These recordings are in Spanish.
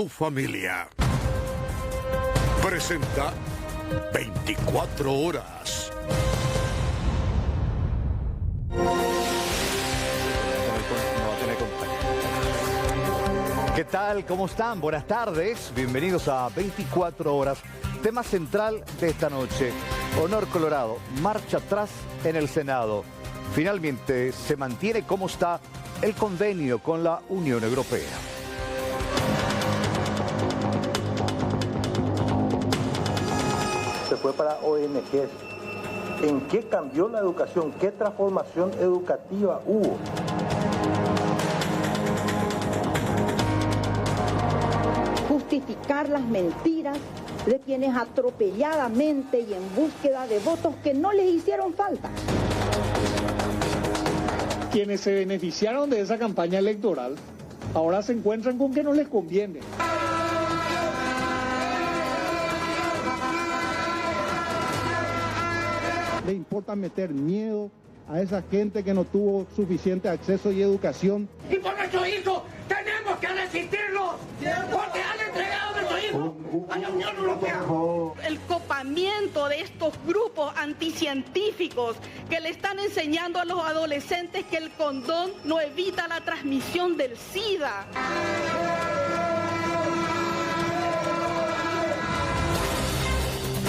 tu familia. Presenta 24 horas. ¿Qué tal? ¿Cómo están? Buenas tardes. Bienvenidos a 24 horas. Tema central de esta noche. Honor Colorado. Marcha atrás en el Senado. Finalmente se mantiene como está el convenio con la Unión Europea. Se fue para ONGs. ¿En qué cambió la educación? ¿Qué transformación educativa hubo? Justificar las mentiras de quienes atropelladamente y en búsqueda de votos que no les hicieron falta. Quienes se beneficiaron de esa campaña electoral ahora se encuentran con que no les conviene. Le importa meter miedo a esa gente que no tuvo suficiente acceso y educación. Y por nuestros hijos tenemos que resistirlos, porque han entregado a nuestros hijos a la Unión Europea. El copamiento de estos grupos anticientíficos que le están enseñando a los adolescentes que el condón no evita la transmisión del SIDA.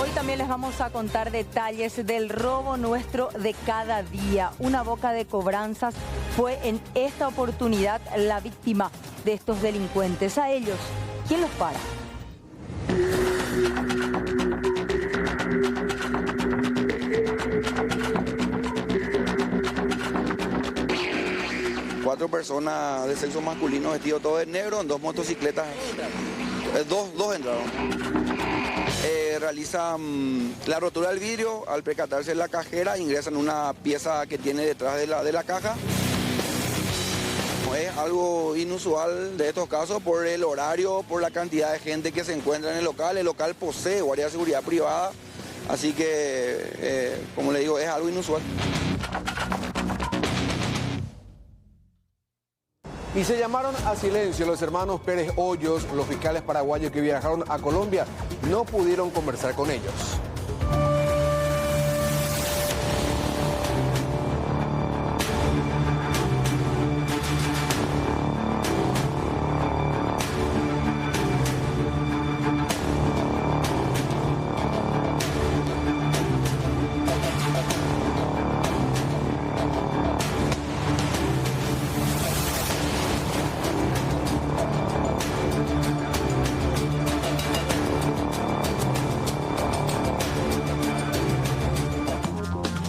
Hoy también les vamos a contar detalles del robo nuestro de cada día. Una boca de cobranzas fue en esta oportunidad la víctima de estos delincuentes. A ellos, ¿quién los para? Cuatro personas de sexo masculino vestidos todos de negro en dos motocicletas. Dos entraron. Realizan la rotura del vidrio, al percatarse en la cajera ingresan una pieza que tiene detrás de la caja. Es algo inusual de estos casos por el horario, por la cantidad de gente que se encuentra en el local. El local posee guardia de seguridad privada, así que, como le digo, es algo inusual. Y se llamaron a silencio los hermanos Pérez Hoyos, los fiscales paraguayos que viajaron a Colombia. No pudieron conversar con ellos.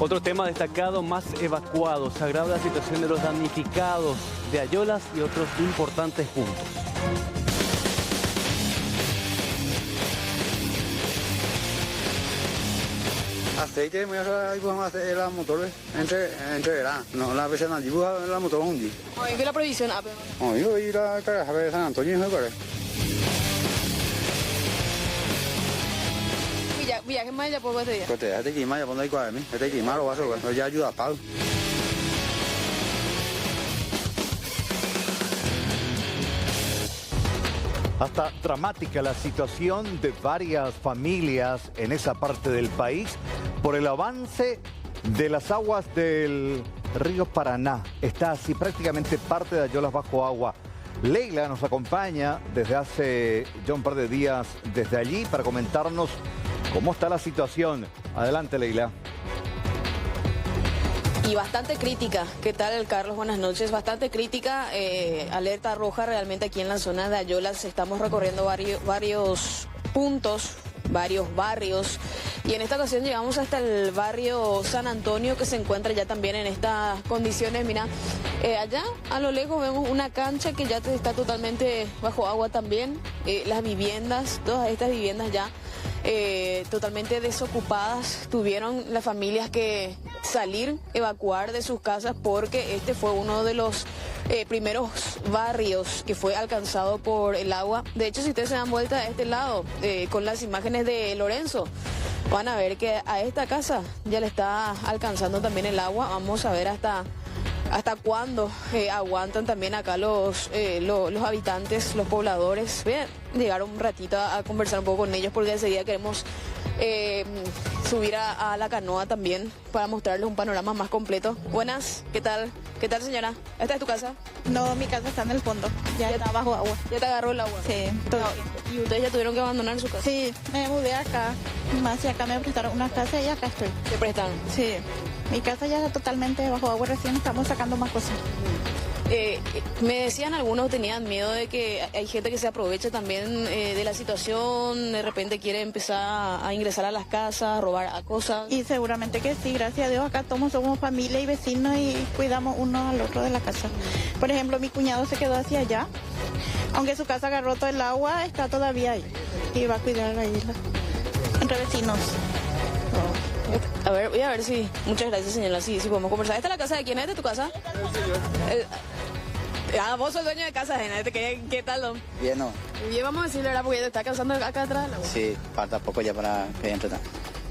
Otro tema destacado, más evacuados. Se agrava la situación de los damnificados de Ayolas y otros importantes puntos. Aceite, me vamos a hacer la motor entre no la vez en la motor un día. Hoy ve la previsión. Hoy voy a ir a Carajaba de San Antonio, ¿no? Viaje más ya por este día. Pues te que más ya por ahí cuál mí, te que más lo vas a hacer, ya ayuda a Pablo. Hasta dramática la situación de varias familias en esa parte del país por el avance de las aguas del río Paraná. Está así prácticamente parte de Ayolas bajo agua. Leila nos acompaña desde hace ya un par de días desde allí para comentarnos cómo está la situación. Adelante, Leila. Y bastante crítica. ¿Qué tal, Carlos? Buenas noches. Bastante crítica. Alerta roja realmente aquí en la zona de Ayolas. Estamos recorriendo varios puntos, varios barrios. Y en esta ocasión llegamos hasta el barrio San Antonio, que se encuentra ya también en estas condiciones. Mira, allá a lo lejos vemos una cancha que ya está totalmente bajo agua también. Las viviendas, todas estas viviendas ya totalmente desocupadas. Tuvieron las familias que salir, evacuar de sus casas porque este fue uno de los primeros barrios que fue alcanzado por el agua. De hecho, si ustedes se dan vuelta a este lado con las imágenes de Lorenzo, van a ver que a esta casa ya le está alcanzando también el agua. Vamos a ver hasta hasta cuándo aguantan también acá los habitantes, los pobladores. Voy a llegar un ratito a conversar un poco con ellos porque enseguida queremos subir a la canoa también para mostrarles un panorama más completo. Buenas, ¿qué tal? ¿Qué tal, señora? ¿Esta es tu casa? No, mi casa está en el fondo, ya está bajo agua. ¿Ya te agarró el agua? Sí. ¿Y ustedes ya tuvieron que abandonar su casa? Sí, me mudé acá, más y acá me prestaron una casa y acá estoy. ¿Te prestaron? Sí, mi casa ya está totalmente bajo agua, recién estamos sacando más cosas. Me decían algunos, tenían miedo de que hay gente que se aprovecha también de la situación, de repente quiere empezar a ingresar a las casas, a robar a cosas. Y seguramente que sí, gracias a Dios acá todos somos familia y vecinos y cuidamos uno al otro de la casa. Por ejemplo, mi cuñado se quedó hacia allá, aunque su casa agarró todo el agua, está todavía ahí y va a cuidar la isla, entre vecinos. A ver, voy a ver si... Muchas gracias, señora, si podemos conversar. ¿Esta es la casa de quién? ¿Es de tu casa? Vos sos el dueño de casa, Gena. ¿Qué tal, don? Bien, ¿no? Bien, vamos a decirle, ¿verdad? Porque te está cansando acá atrás. Sí, falta poco ya para que entre.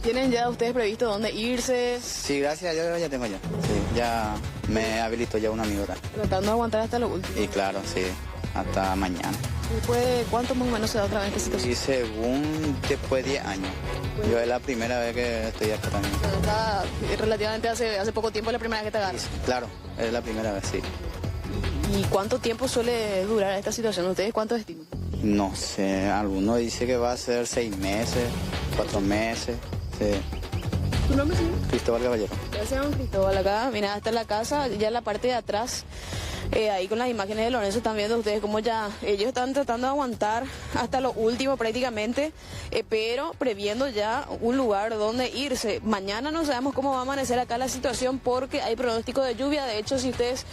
¿Tienen ya ustedes previsto dónde irse? Sí, gracias a Dios ya tengo ya. Sí, ya me habilitó ya un amigo. Tratando de aguantar hasta lo último. Y claro, sí, hasta mañana. ¿Después de cuánto más o menos se da otra vez esta situación? Y según después de 10 años. Yo es la primera vez que estoy acá también. Está relativamente hace poco tiempo la primera vez que te agarras. Claro, es la primera vez, sí. ¿Y cuánto tiempo suele durar esta situación? ¿Ustedes cuánto estiman? No sé, alguno dice que va a ser 6 meses, 4 meses, sí. ¿Tu nombre, señor? Cristóbal Caballero. Gracias, don Cristóbal. Acá, mira, hasta la casa, ya en la parte de atrás, ahí con las imágenes de Lorenzo están viendo ustedes cómo ya ellos están tratando de aguantar hasta lo último prácticamente, pero previendo ya un lugar donde irse. Mañana no sabemos cómo va a amanecer acá la situación porque hay pronóstico de lluvia. De hecho, si ustedes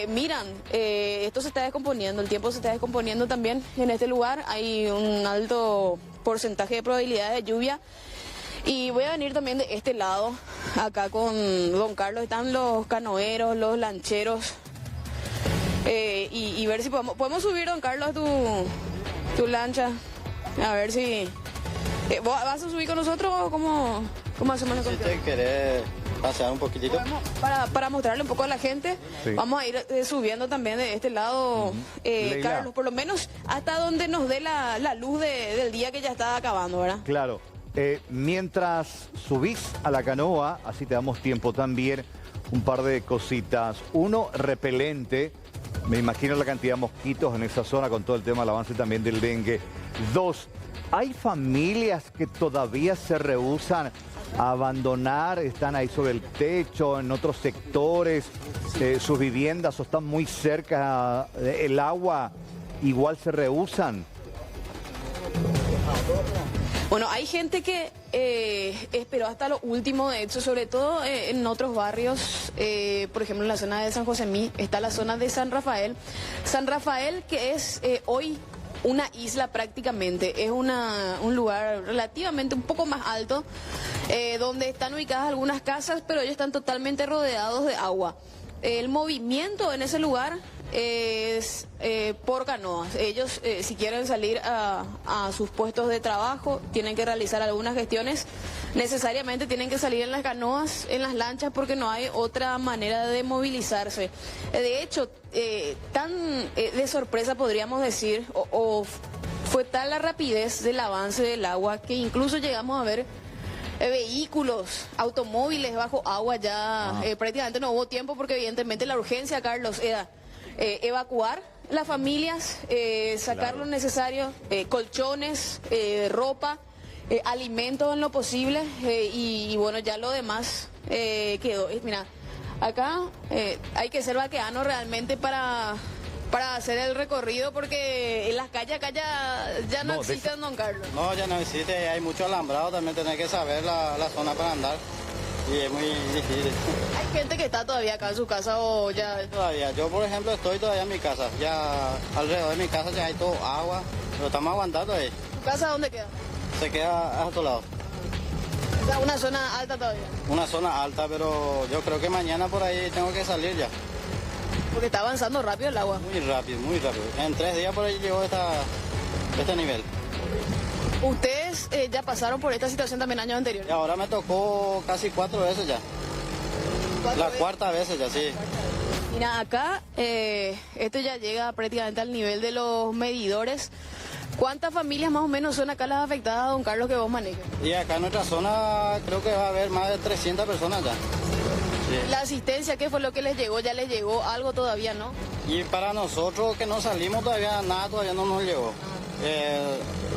miran, esto se está descomponiendo, el tiempo se está descomponiendo también en este lugar. Hay un alto porcentaje de probabilidades de lluvia. Y voy a venir también de este lado, acá con don Carlos, están los canoeros, los lancheros, y ver si podemos subir, don Carlos, tu lancha, a ver si... ¿Vas a subir con nosotros o cómo hacemos la cosa? Si te querés pasear un poquitito. Para mostrarle un poco a la gente, sí. Vamos a ir subiendo también de este lado, Carlos, por lo menos hasta donde nos dé la luz del día que ya está acabando, ¿verdad? Claro. Mientras subís a la canoa, así te damos tiempo también, un par de cositas. Uno, repelente. Me imagino la cantidad de mosquitos en esa zona con todo el tema del avance también del dengue. Dos, hay familias que todavía se rehúsan a abandonar, están ahí sobre el techo, en otros sectores, sus viviendas o están muy cerca del agua, igual se rehúsan. Bueno, hay gente que esperó hasta lo último, de hecho, sobre todo en otros barrios, por ejemplo en la zona de San Josemí, está la zona de San Rafael. San Rafael, que es hoy una isla prácticamente, es un lugar relativamente un poco más alto, donde están ubicadas algunas casas, pero ellos están totalmente rodeados de agua. El movimiento en ese lugar es por canoas. Ellos, si quieren salir a sus puestos de trabajo, tienen que realizar algunas gestiones. Necesariamente tienen que salir en las canoas, en las lanchas, porque no hay otra manera de movilizarse. De hecho, tan de sorpresa podríamos decir, o fue tal la rapidez del avance del agua, que incluso llegamos a ver vehículos, automóviles bajo agua ya. Prácticamente no hubo tiempo porque evidentemente la urgencia, Carlos, era evacuar las familias, sacar lo necesario, colchones, ropa, alimentos en lo posible, y bueno, ya lo demás quedó. Mira, acá hay que ser vaqueano realmente para hacer el recorrido, porque en las calles acá ya no existen, don Carlos. No, ya no existe, hay mucho alambrado, también tenés que saber la zona para andar. Y es muy difícil. ¿Hay gente que está todavía acá en su casa o ya...? Todavía, yo por ejemplo estoy todavía en mi casa, ya alrededor de mi casa ya hay todo agua, pero estamos aguantando ahí. ¿Tu casa dónde queda? Se queda a otro lado. O sea, una zona alta todavía. Una zona alta, pero yo creo que mañana por ahí tengo que salir ya. Porque está avanzando rápido el agua. Muy rápido, muy rápido. En 3 días por ahí llegó este nivel. ¿Ustedes ya pasaron por esta situación también años anteriores? Y ahora me tocó casi 4 veces ya. La cuarta vez ya, sí. Mira, acá esto ya llega prácticamente al nivel de los medidores. ¿Cuántas familias más o menos son acá las afectadas, don Carlos, que vos manejas? Y acá en nuestra zona creo que va a haber más de 300 personas ya. Sí. ¿La asistencia qué fue lo que les llegó? ¿Ya les llegó algo todavía, no? Y para nosotros que no salimos todavía, nada todavía no nos llegó.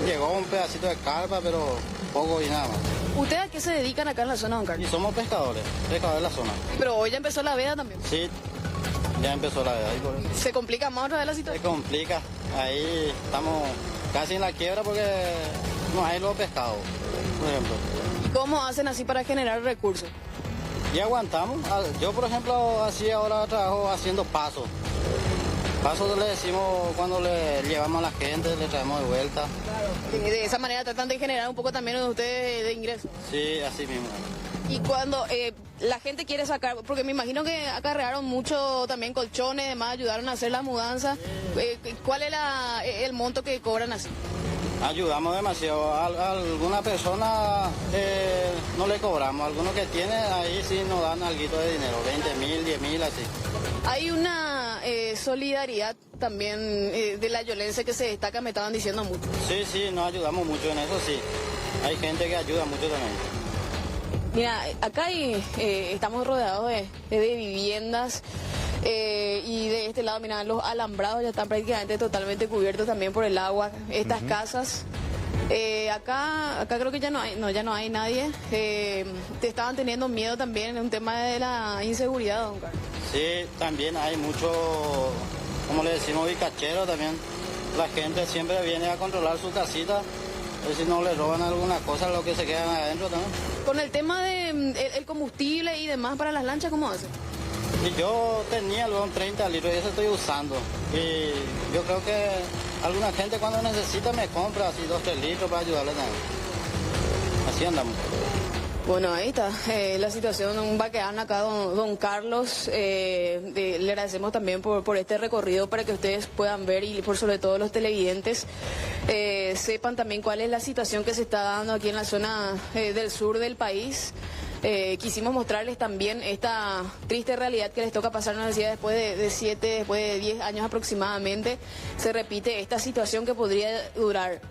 Llegó un pedacito de carpa, pero poco y nada más. ¿Ustedes a qué se dedican acá en la zona, don Carlos? Y somos pescadores de la zona. Pero hoy ya empezó la veda también. Sí, ya empezó la veda. ¿Se complica más otra vez la situación? Se complica. Ahí estamos casi en la quiebra porque no hay los pescados, por ejemplo. ¿Y cómo hacen así para generar recursos? Y aguantamos. Yo, por ejemplo, así ahora trabajo haciendo pasos. Pasos le decimos cuando le llevamos a la gente, le traemos de vuelta. Claro. De esa manera tratan de generar un poco también ustedes de ingresos. Sí, así mismo. Y cuando la gente quiere sacar, porque me imagino que acarrearon mucho también colchones, además ayudaron a hacer la mudanza. ¿Cuál es el monto que cobran así? Ayudamos demasiado. A alguna persona no le cobramos. Algunos que tiene ahí sí nos dan algo de dinero, 20.000, 10.000, así. Hay una solidaridad también de la violencia que se destaca, me estaban diciendo mucho. Sí, sí, nos ayudamos mucho en eso, sí. Hay gente que ayuda mucho también. Mira, acá estamos rodeados de viviendas y de este lado, mira, los alambrados ya están prácticamente totalmente cubiertos también por el agua. Estas casas, acá creo que ya no hay nadie. Te estaban teniendo miedo también en un tema de la inseguridad, don Carlos. Sí, también hay mucho, como le decimos, bicachero también. La gente siempre viene a controlar su casita. Si no le roban alguna cosa, lo que se quedan adentro también. Con el tema de el combustible y demás para las lanchas, ¿cómo hace? Y yo tenía luego 30 litros y eso estoy usando. Y yo creo que alguna gente cuando necesita me compra así 2-3 litros para ayudarle también. Así andamos. Bueno, ahí está la situación, va a quedar acá don Carlos. Le agradecemos también por este recorrido para que ustedes puedan ver y por sobre todo los televidentes sepan también cuál es la situación que se está dando aquí en la zona del sur del país. Quisimos mostrarles también esta triste realidad que les toca pasar en la ciudad después de 10 años aproximadamente. Se repite esta situación que podría durar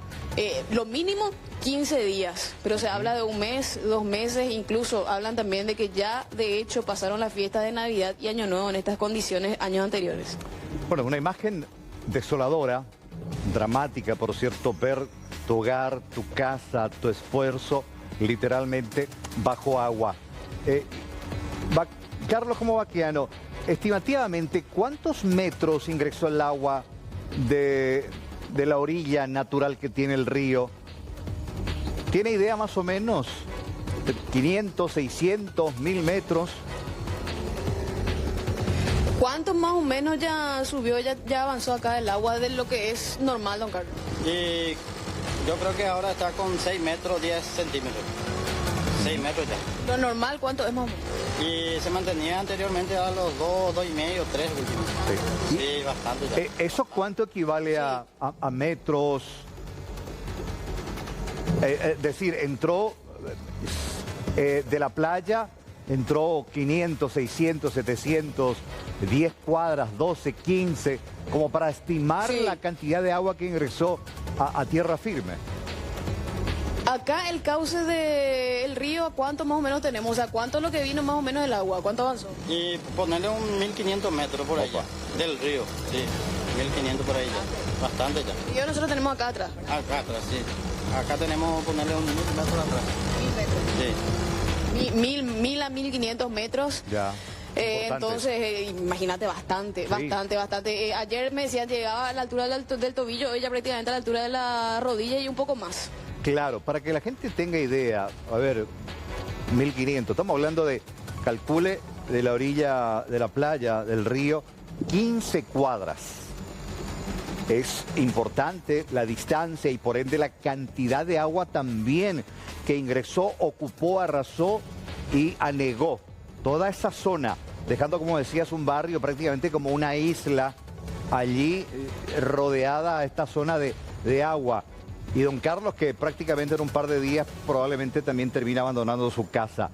lo mínimo 15 días, pero se habla de un mes, 2 meses, incluso hablan también de que ya de hecho pasaron las fiestas de Navidad y Año Nuevo en estas condiciones años anteriores. Bueno, una imagen desoladora, dramática, por cierto, ver tu hogar, tu casa, tu esfuerzo, literalmente bajo agua. Carlos, como vaquiano, estimativamente, ¿cuántos metros ingresó el agua de la orilla natural que tiene el río? ¿Tiene idea más o menos? ¿500, 600, 1000 metros? ¿Cuánto más o menos ya subió, ya avanzó acá el agua de lo que es normal, don Carlos? Y yo creo que ahora está con 6 metros, 10 centímetros. 6 metros ya. ¿Lo normal cuánto es más o menos? Y se mantenía anteriormente a los 2,5, 3 últimos. Sí, sí, bastante ya. ¿Eso cuánto equivale a metros? Es decir, entró de la playa, entró 500, 600, 700, 10 cuadras, 12, 15, como para estimar la cantidad de agua que ingresó a tierra firme. Acá el cauce del río, ¿cuánto más o menos tenemos? O sea, ¿cuánto es lo que vino más o menos del agua? ¿Cuánto avanzó? Y ponerle un 1500 metros por allá, del río, sí, 1500 por ahí ya, bastante ya. Y nosotros tenemos acá atrás. Acá atrás, sí. Acá tenemos ponerle un 1000 metros atrás. 1000 metros. Sí. 1000 a 1500 metros. Ya. Entonces, imagínate, bastante. Ayer me decían llegaba a la altura del tobillo, ella prácticamente a la altura de la rodilla y un poco más. Claro, para que la gente tenga idea, a ver, 1500, estamos hablando de, calcule, de la orilla de la playa, del río, 15 cuadras. Es importante la distancia y por ende la cantidad de agua también que ingresó, ocupó, arrasó y anegó toda esa zona, dejando, como decías, un barrio prácticamente como una isla allí rodeada a esta zona de agua. Y don Carlos, que prácticamente en un par de días probablemente también termina abandonando su casa.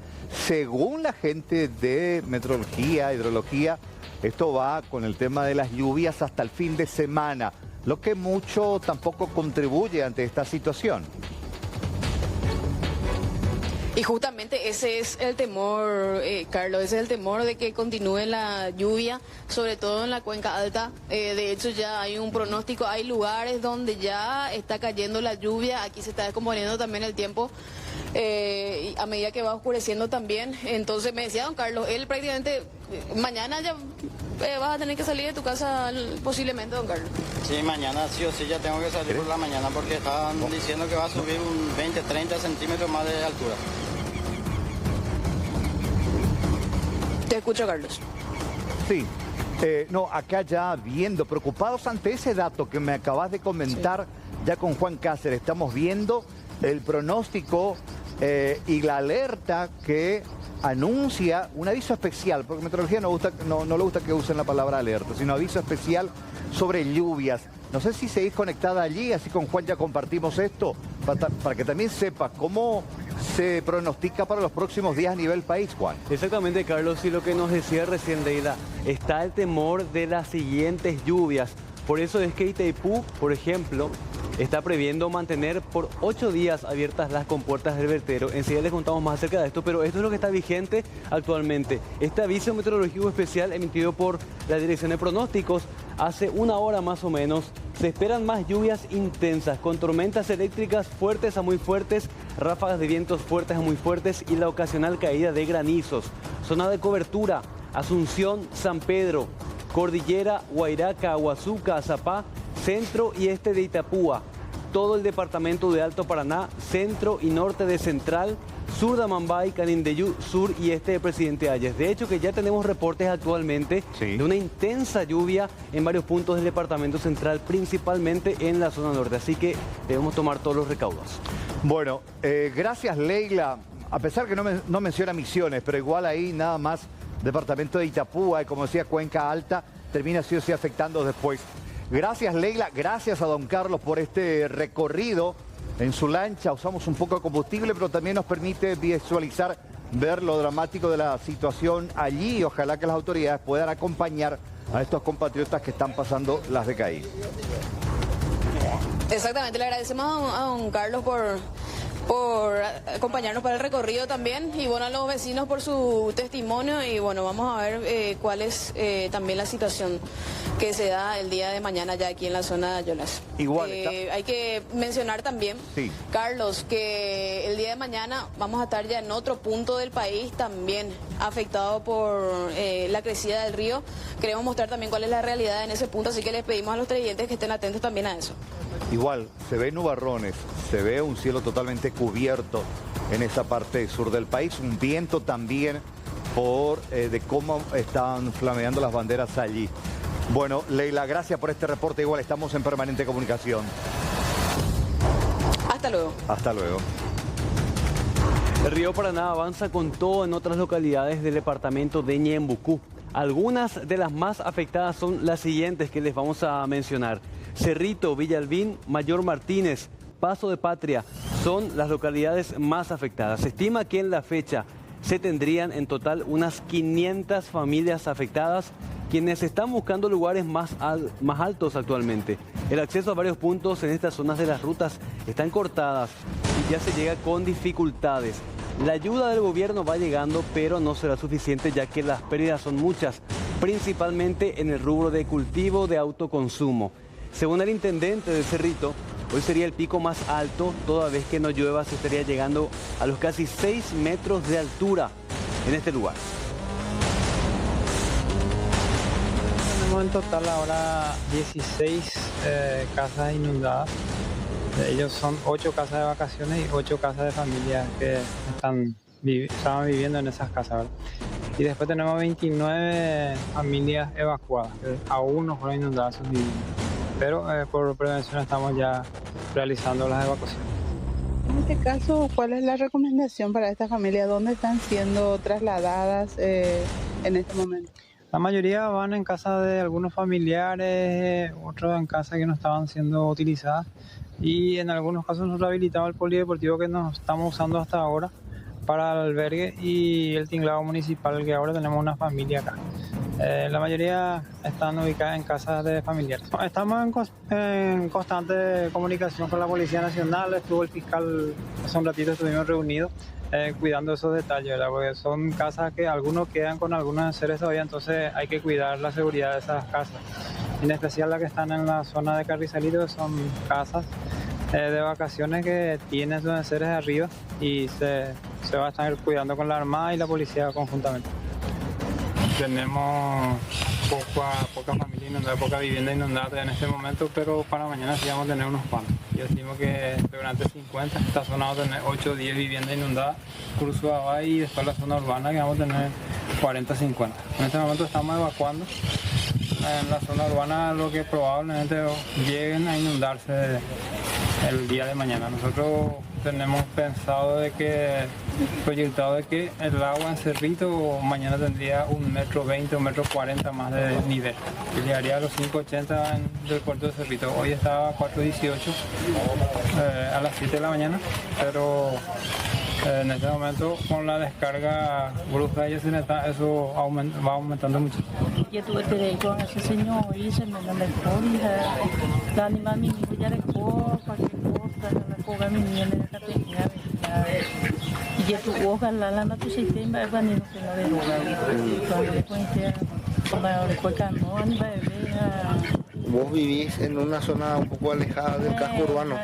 Según la gente de meteorología, hidrología, esto va con el tema de las lluvias hasta el fin de semana, lo que mucho tampoco contribuye ante esta situación. Y justamente ese es el temor, Carlos, ese es el temor de que continúe la lluvia, sobre todo en la cuenca alta. De hecho ya hay un pronóstico, hay lugares donde ya está cayendo la lluvia, aquí se está descomponiendo también el tiempo. Y a medida que va oscureciendo también. Entonces me decía don Carlos, él prácticamente mañana ya vas a tener que salir de tu casa posiblemente, don Carlos. Sí, mañana sí o sí ya tengo que salir por la mañana porque estaban diciendo que va a subir un 20-30 centímetros más de altura. Te escucho, Carlos. Sí. No, acá ya viendo, preocupados ante ese dato que me acabas de comentar, ya con Juan Cáceres, estamos viendo el pronóstico y la alerta que anuncia un aviso especial, porque meteorología no le gusta que usen la palabra alerta, sino aviso especial sobre lluvias. No sé si seguís conectada allí, así con Juan ya compartimos esto, para que también sepas cómo se pronostica para los próximos días a nivel país, Juan. Exactamente, Carlos, y lo que nos decía recién Leila, está el temor de las siguientes lluvias. Por eso es que Itaipú, por ejemplo, está previendo mantener por 8 días abiertas las compuertas del vertedero. Enseguida les contamos más acerca de esto, pero esto es lo que está vigente actualmente. Este aviso meteorológico especial emitido por la Dirección de Pronósticos hace una hora más o menos. Se esperan más lluvias intensas, con tormentas eléctricas fuertes a muy fuertes, ráfagas de vientos fuertes a muy fuertes y la ocasional caída de granizos. Zona de cobertura: Asunción, San Pedro, Cordillera, Huayraca, Aguazuca, Azapá, centro y este de Itapúa, todo el departamento de Alto Paraná, centro y norte de Central, sur de Amambay, Canindeyú, sur y este de Presidente Hayes. De hecho que ya tenemos reportes actualmente de una intensa lluvia en varios puntos del departamento central, principalmente en la zona norte, así que debemos tomar todos los recaudos. Bueno, gracias Leila, a pesar que no menciona Misiones, pero igual ahí nada más departamento de Itapúa y como decía Cuenca Alta, termina sí o sí afectando después. Gracias Leila, gracias a don Carlos por este recorrido en su lancha. Usamos un poco de combustible, pero también nos permite visualizar, ver lo dramático de la situación allí. Ojalá que las autoridades puedan acompañar a estos compatriotas que están pasando las de caída. Exactamente, le agradecemos a don Carlos por acompañarnos para el recorrido también, y bueno, a los vecinos por su testimonio, y bueno, vamos a ver cuál es también la situación que se da el día de mañana ya aquí en la zona de Ayolas. Igual hay que mencionar también, Carlos, que el día de mañana vamos a estar ya en otro punto del país también afectado por la crecida del río. Queremos mostrar también cuál es la realidad en ese punto, así que les pedimos a los televidentes que estén atentos también a eso. Igual, se ven nubarrones, se ve un cielo totalmente cubierto en esa parte sur del país, un viento también de cómo están flameando las banderas allí. Bueno, Leila, gracias por este reporte, igual estamos en permanente comunicación. Hasta luego. Hasta luego. El río Paraná avanza con todo en otras localidades del departamento de Ñembucú. Algunas de las más afectadas son las siguientes que les vamos a mencionar. Cerrito, Villalbín, Mayor Martínez, Paso de Patria son las localidades más afectadas. Se estima que en la fecha se tendrían en total unas 500 familias afectadas, quienes están buscando lugares más altos actualmente. El acceso a varios puntos en estas zonas de las rutas están cortadas y ya se llega con dificultades. La ayuda del gobierno va llegando, pero no será suficiente ya que las pérdidas son muchas, principalmente en el rubro de cultivo de autoconsumo. Según el intendente de Cerrito, hoy sería el pico más alto, toda vez que no llueva se estaría llegando a los casi 6 metros de altura en este lugar. Tenemos en total ahora 16 casas inundadas. De ellos son 8 casas de vacaciones y 8 casas de familias que estaban viviendo en esas casas, ¿verdad? Y después tenemos 29 familias evacuadas, que aún no fueron inundadas sus viviendas. Pero por prevención estamos ya realizando las evacuaciones. En este caso, ¿cuál es la recomendación para estas familias? ¿Dónde están siendo trasladadas en este momento? La mayoría van en casa de algunos familiares, otros en casas que no estaban siendo utilizadas, y en algunos casos nos rehabilitaba el polideportivo que nos estamos usando hasta ahora para el albergue y el tinglado municipal, que ahora tenemos una familia acá. La mayoría están ubicadas en casas de familiares. Estamos en constante comunicación con la Policía Nacional. Estuvo el fiscal, hace un ratito estuvimos reunidos cuidando esos detalles, ¿verdad? Porque son casas que algunos quedan con algunos seres todavía, entonces hay que cuidar la seguridad de esas casas. En especial las que están en la zona de Carrizalito, son casas de vacaciones que tienen sus seres de arriba y se va a estar cuidando con la Armada y la Policía conjuntamente. Tenemos poca familia inundada, poca vivienda inundada en este momento, pero para mañana sí vamos a tener unos cuantos. Yo estimo que durante 50, esta zona vamos a tener 8 o 10 viviendas inundadas, Curso Abay y después la zona urbana que vamos a tener 40 50. En este momento estamos evacuando. En la zona urbana lo que probablemente lleguen a inundarse el día de mañana. Nosotros tenemos pensado proyectado de que el agua en Cerrito mañana tendría 1,20 metros, 1,40 metros más de nivel. Que llegaría a los 5,80 del puerto de Cerrito. Hoy estaba a 4,18 a las 7 de la mañana, pero en este momento con la descarga brusca eso va aumentando mucho. Yo tuve que con ese señor y se me mejor y la anima mi ya le copa que cosa la coga mi niña de la categoría y yo tu hoja la tu sistema va ni no se la de roga cuando Vos vivís en una zona un poco alejada del casco urbano.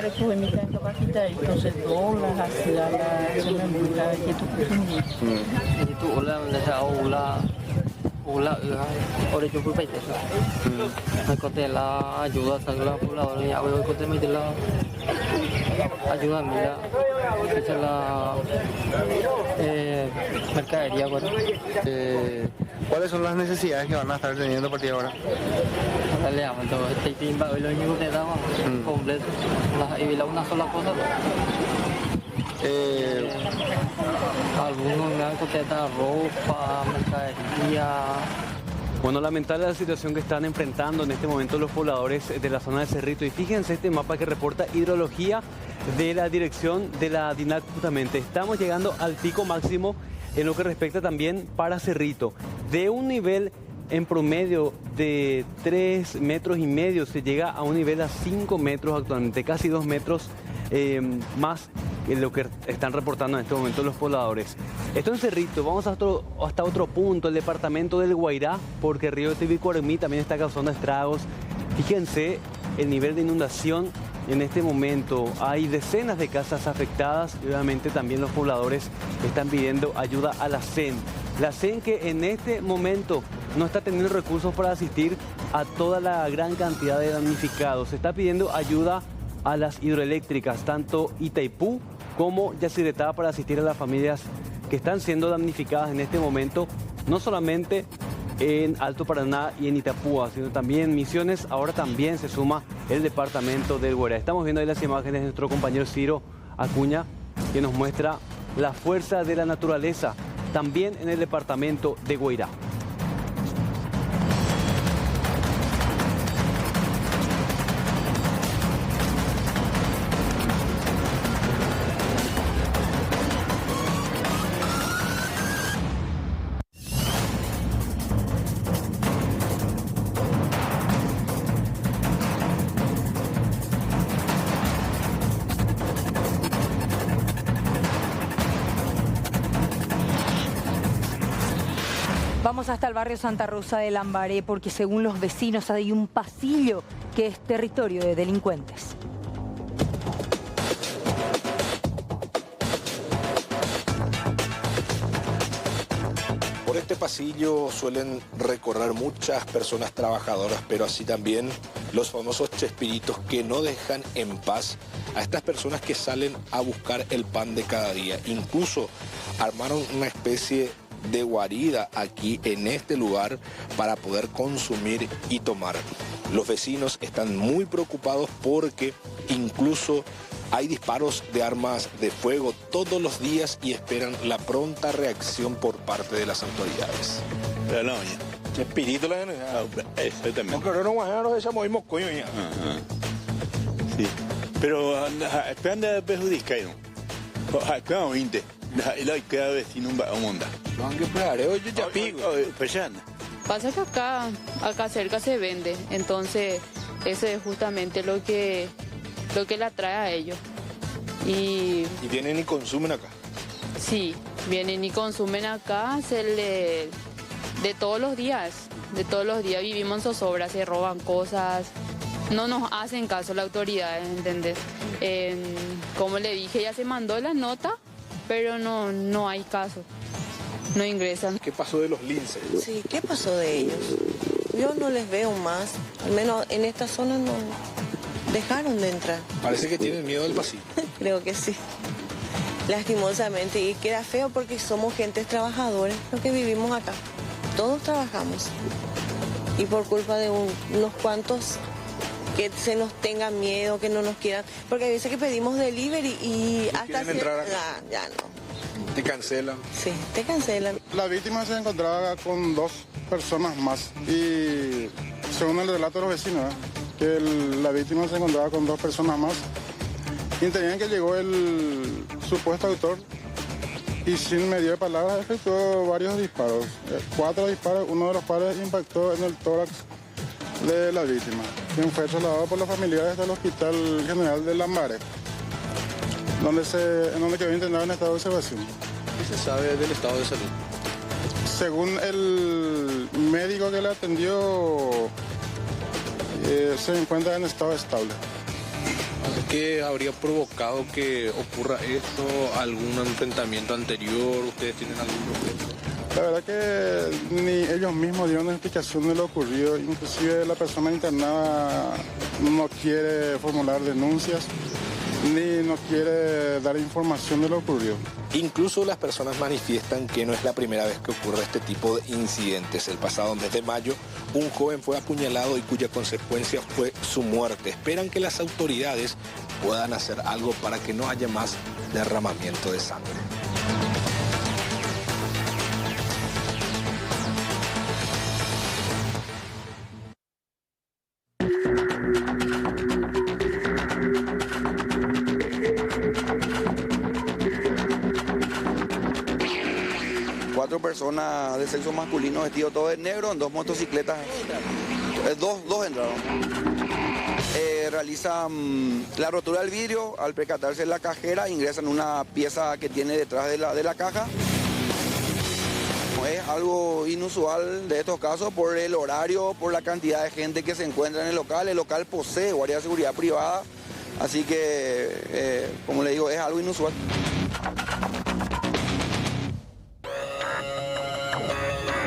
¿Cuáles son las necesidades que van a estar teniendo a partir de ahora? Una sola cosa. Algunos me han contestado ropa, mercadería. Bueno, lamentable la situación que están enfrentando en este momento los pobladores de la zona de Cerrito. Y fíjense este mapa que reporta hidrología de la dirección de la DINAC justamente. Estamos llegando al pico máximo en lo que respecta también para Cerrito. De un nivel en promedio de 3,5 metros se llega a un nivel a 5 metros actualmente, casi 2 metros más que lo que están reportando en este momento los pobladores. Esto en Cerrito. Vamos hasta otro punto, el departamento del Guairá, porque el río Tibicuarmí también está causando estragos. Fíjense el nivel de inundación en este momento. Hay decenas de casas afectadas y obviamente también los pobladores están pidiendo ayuda a la CEN. La CEN que en este momento no está teniendo recursos para asistir a toda la gran cantidad de damnificados. Se está pidiendo ayuda a las hidroeléctricas, tanto Itaipú como Yacyretá, para asistir a las familias que están siendo damnificadas en este momento, no solamente en Alto Paraná y en Itapúa, sino también en Misiones. Ahora también se suma el departamento del Guairá. Estamos viendo ahí las imágenes de nuestro compañero Ciro Acuña, que nos muestra la fuerza de la naturaleza también en el departamento de Guairá. Vamos hasta el barrio Santa Rosa de Lambaré porque según los vecinos hay un pasillo que es territorio de delincuentes. Por este pasillo suelen recorrer muchas personas trabajadoras, pero así también los famosos chespiritos que no dejan en paz a estas personas que salen a buscar el pan de cada día. Incluso armaron una especie de guarida aquí en este lugar para poder consumir y tomar. Los vecinos están muy preocupados porque incluso hay disparos de armas de fuego todos los días y esperan la pronta reacción por parte de las autoridades. Espíritu la exactamente. No, pero no guajaros esa movimos coño ya. Sí. Pero espera perjudicar, ¿no? Claro, inte. Y la queda vecino un onda. Lo han que parar, yo ya pico. Pechana. Pasa que acá cerca se vende, entonces eso es justamente lo que le atrae a ellos. ¿Y vienen y consumen acá? Sí, vienen y consumen acá, de todos los días vivimos en zozobra, se roban cosas, no nos hacen caso las autoridades, ¿entendés? Como le dije, ya se mandó la nota, pero no hay caso, no ingresan. ¿Qué pasó de los linces? Sí, ¿qué pasó de ellos? Yo no les veo más, al menos en esta zona no dejaron de entrar. Parece que tienen miedo del pasillo. Creo que sí, lastimosamente, y queda feo porque somos gentes trabajadores, los que vivimos acá, todos trabajamos, y por culpa de unos cuantos que se nos tenga miedo, que no nos quieran, porque hay veces que pedimos delivery y hasta ya no. ¿Te cancelan? Sí, te cancelan. La víctima se encontraba con 2 personas más y según el relato de los vecinos, que la víctima se encontraba con 2 personas más y entendían que llegó el supuesto autor y sin medio de palabras efectuó varios disparos, 4 disparos, uno de los cuales impactó en el tórax de la víctima, quien fue trasladado por los familiares del Hospital General de Lambaré, en donde quedó internado en estado de observación. ¿Qué se sabe del estado de salud? Según el médico que le atendió, se encuentra en estado estable. ¿Qué habría provocado que ocurra esto? ¿Algún enfrentamiento anterior? ¿Ustedes tienen algún problema? La verdad que ni ellos mismos dieron una explicación de lo ocurrido. Inclusive la persona internada no quiere formular denuncias ni no quiere dar información de lo ocurrido. Incluso las personas manifiestan que no es la primera vez que ocurre este tipo de incidentes. El pasado mes de mayo, un joven fue apuñalado y cuya consecuencia fue su muerte. Esperan que las autoridades puedan hacer algo para que no haya más derramamiento de sangre. Personas de sexo masculino vestidos todos de negro en 2 motocicletas. 2 entraron. Realizan la rotura del vidrio. Al percatarse en la cajera, ingresan una pieza que tiene detrás de la caja. Es algo inusual de estos casos por el horario, por la cantidad de gente que se encuentra en el local. El local posee guardia de seguridad privada, así que, como le digo, es algo inusual.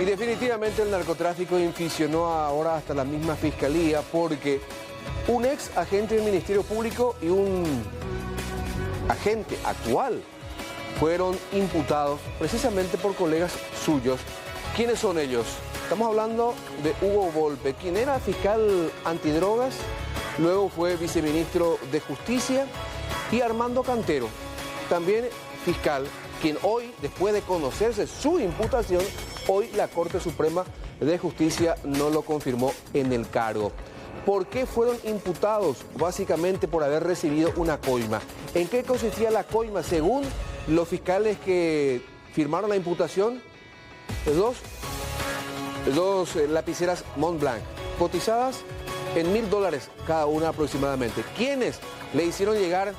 Y definitivamente el narcotráfico inficionó ahora hasta la misma fiscalía porque un ex agente del Ministerio Público y un agente actual fueron imputados precisamente por colegas suyos. ¿Quiénes son ellos? Estamos hablando de Hugo Volpe, quien era fiscal antidrogas, luego fue viceministro de Justicia, y Armando Cantero, también fiscal, quien hoy, después de conocerse su imputación, hoy la Corte Suprema de Justicia no lo confirmó en el cargo. ¿Por qué fueron imputados? Básicamente por haber recibido una coima. ¿En qué consistía la coima? Según los fiscales que firmaron la imputación, dos lapiceras Montblanc, cotizadas en $1000 cada una aproximadamente. ¿Quiénes le hicieron llegar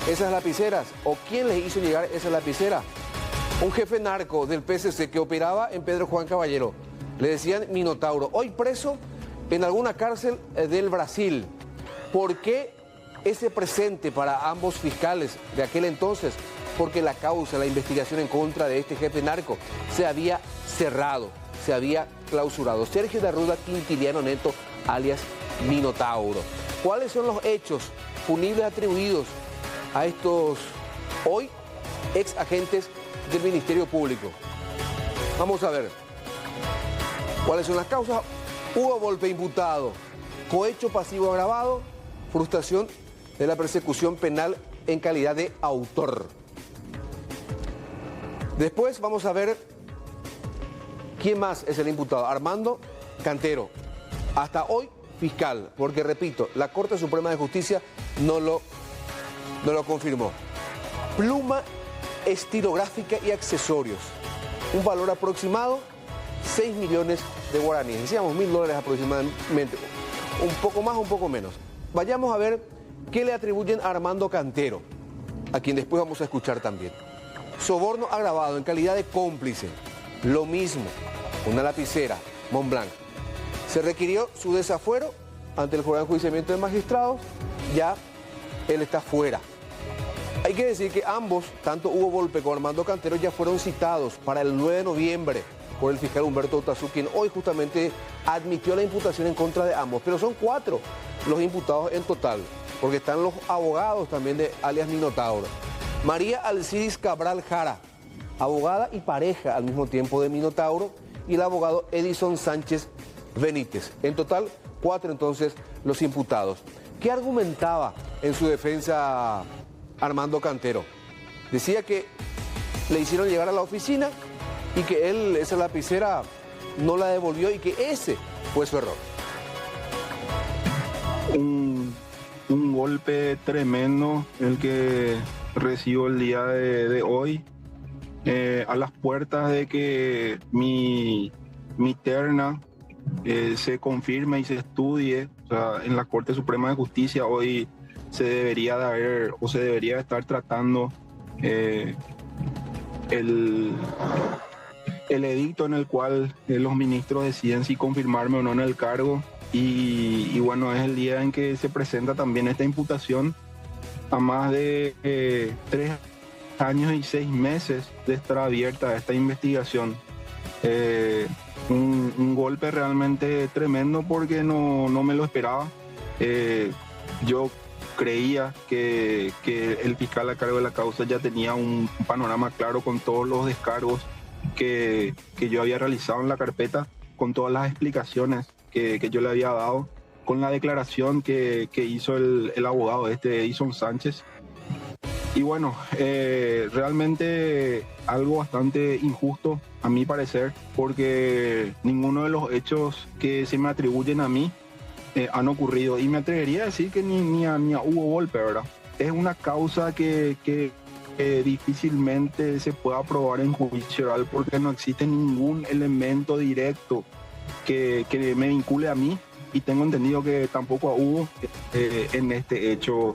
esas lapiceras? ¿O quién les hizo llegar esa lapicera? Un jefe narco del PSC que operaba en Pedro Juan Caballero. Le decían Minotauro. Hoy preso en alguna cárcel del Brasil. ¿Por qué ese presente para ambos fiscales de aquel entonces? Porque la causa, la investigación en contra de este jefe narco se había cerrado, se había clausurado. Sergio Darruda Quintiliano Neto, alias Minotauro. ¿Cuáles son los hechos punibles atribuidos a estos hoy ex agentes del Ministerio Público? Vamos a ver cuáles son las causas. Hugo Volpe imputado, cohecho pasivo agravado, frustración de la persecución penal en calidad de autor. Después vamos a ver quién más es el imputado. Armando Cantero, hasta hoy fiscal, porque repito, la Corte Suprema de Justicia no lo confirmó. Pluma estilográfica y accesorios, un valor aproximado 6 millones de guaraníes. Decíamos $1000 aproximadamente, un poco más, un poco menos. Vayamos a ver qué le atribuyen a Armando Cantero, a quien después vamos a escuchar también. Soborno agravado en calidad de cómplice. Lo mismo, una lapicera, Montblanc. Se requirió su desafuero ante el jurado de enjuiciamiento de magistrados. Ya él está fuera. Hay que decir que ambos, tanto Hugo Volpe como Armando Cantero, ya fueron citados para el 9 de noviembre por el fiscal Humberto Otazú, quien hoy justamente admitió la imputación en contra de ambos. Pero son 4 los imputados en total, porque están los abogados también de alias Minotauro. María Alcides Cabral Jara, abogada y pareja al mismo tiempo de Minotauro, y el abogado Edison Sánchez Benítez. En total, 4 entonces los imputados. ¿Qué argumentaba en su defensa Armando Cantero? Decía que le hicieron llegar a la oficina y que él esa lapicera no la devolvió y que ese fue su error. Un golpe tremendo el que recibo el día de hoy, a las puertas de que mi terna se confirme y se estudie. O sea, en la Corte Suprema de Justicia hoy se debería de haber o se debería estar tratando el edicto en el cual los ministros deciden si confirmarme o no en el cargo. Y bueno, es el día en que se presenta también esta imputación a más de 3 años y 6 meses de estar abierta esta investigación. Un golpe realmente tremendo porque no me lo esperaba. Yo creía que el fiscal a cargo de la causa ya tenía un panorama claro con todos los descargos que yo había realizado en la carpeta, con todas las explicaciones que yo le había dado, con la declaración que hizo el abogado Edison Sánchez. Y bueno, realmente algo bastante injusto a mi parecer, porque ninguno de los hechos que se me atribuyen a mí han ocurrido. Y me atrevería a decir que ni a Hugo Volpe, ¿verdad? Es una causa que difícilmente se pueda probar en juicio oral porque no existe ningún elemento directo que me vincule a mí, y tengo entendido que tampoco a Hugo en este hecho.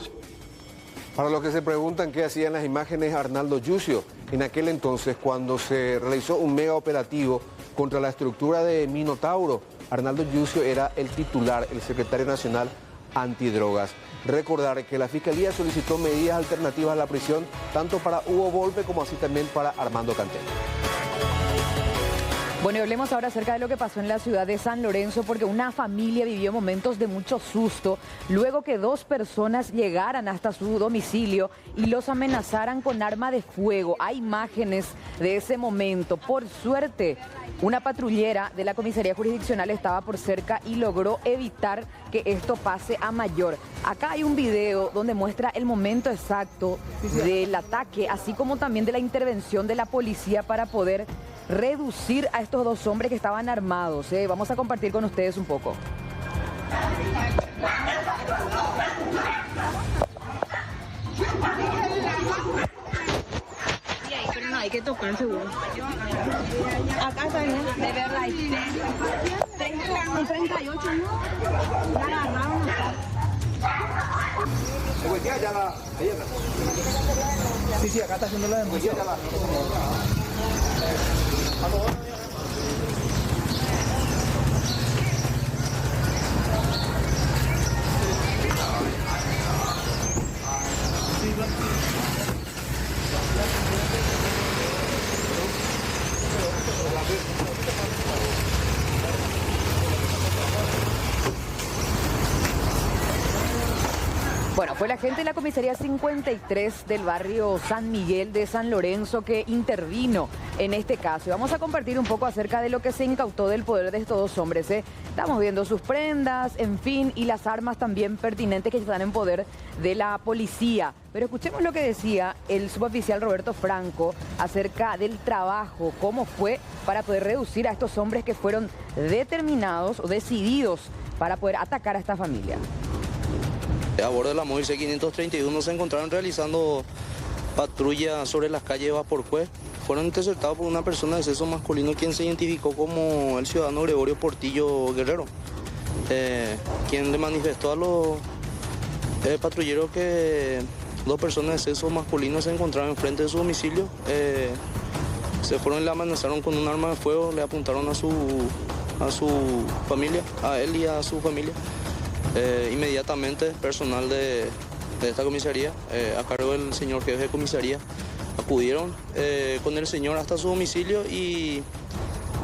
Para los que se preguntan qué hacían las imágenes Arnaldo Yucio, en aquel entonces cuando se realizó un mega operativo contra la estructura de Minotauro, Arnaldo Yucio era el titular, el secretario nacional antidrogas. Recordar que la Fiscalía solicitó medidas alternativas a la prisión, tanto para Hugo Volpe como así también para Armando Cantero. Bueno, y hablemos ahora acerca de lo que pasó en la ciudad de San Lorenzo, porque una familia vivió momentos de mucho susto luego que 2 personas llegaran hasta su domicilio y los amenazaran con arma de fuego. Hay imágenes de ese momento. Por suerte, una patrullera de la comisaría jurisdiccional estaba por cerca y logró evitar que esto pase a mayor. Acá hay un video donde muestra el momento exacto del ataque, así como también de la intervención de la policía para poder reducir a estos 2 hombres que estaban armados. Vamos a compartir con ustedes un poco. Pero no hay que tocar seguro. Acá está bien. De verdad. 38, ¿no? La agarraron acá. Sí, acá está haciendo la denuncia. Bueno, fue la gente de la comisaría 53 del barrio San Miguel de San Lorenzo que intervino en este caso. Y vamos a compartir un poco acerca de lo que se incautó del poder de estos 2 hombres. Estamos viendo sus prendas, en fin, y las armas también pertinentes que están en poder de la policía. Pero escuchemos lo que decía el suboficial Roberto Franco acerca del trabajo, cómo fue para poder reducir a estos hombres que fueron determinados o decididos para poder atacar a esta familia. A bordo de la móvil C531 se encontraron realizando patrulla sobre las calles de Vaporcue, fueron interceptados por una persona de sexo masculino quien se identificó como el ciudadano Gregorio Portillo Guerrero, quien le manifestó a los patrulleros que 2 personas de sexo masculino se encontraban enfrente de su domicilio. Se fueron y le amenazaron con un arma de fuego, le apuntaron a su familia, a él y a su familia. Inmediatamente personal de esta comisaría, a cargo del señor jefe de comisaría, acudieron con el señor hasta su domicilio y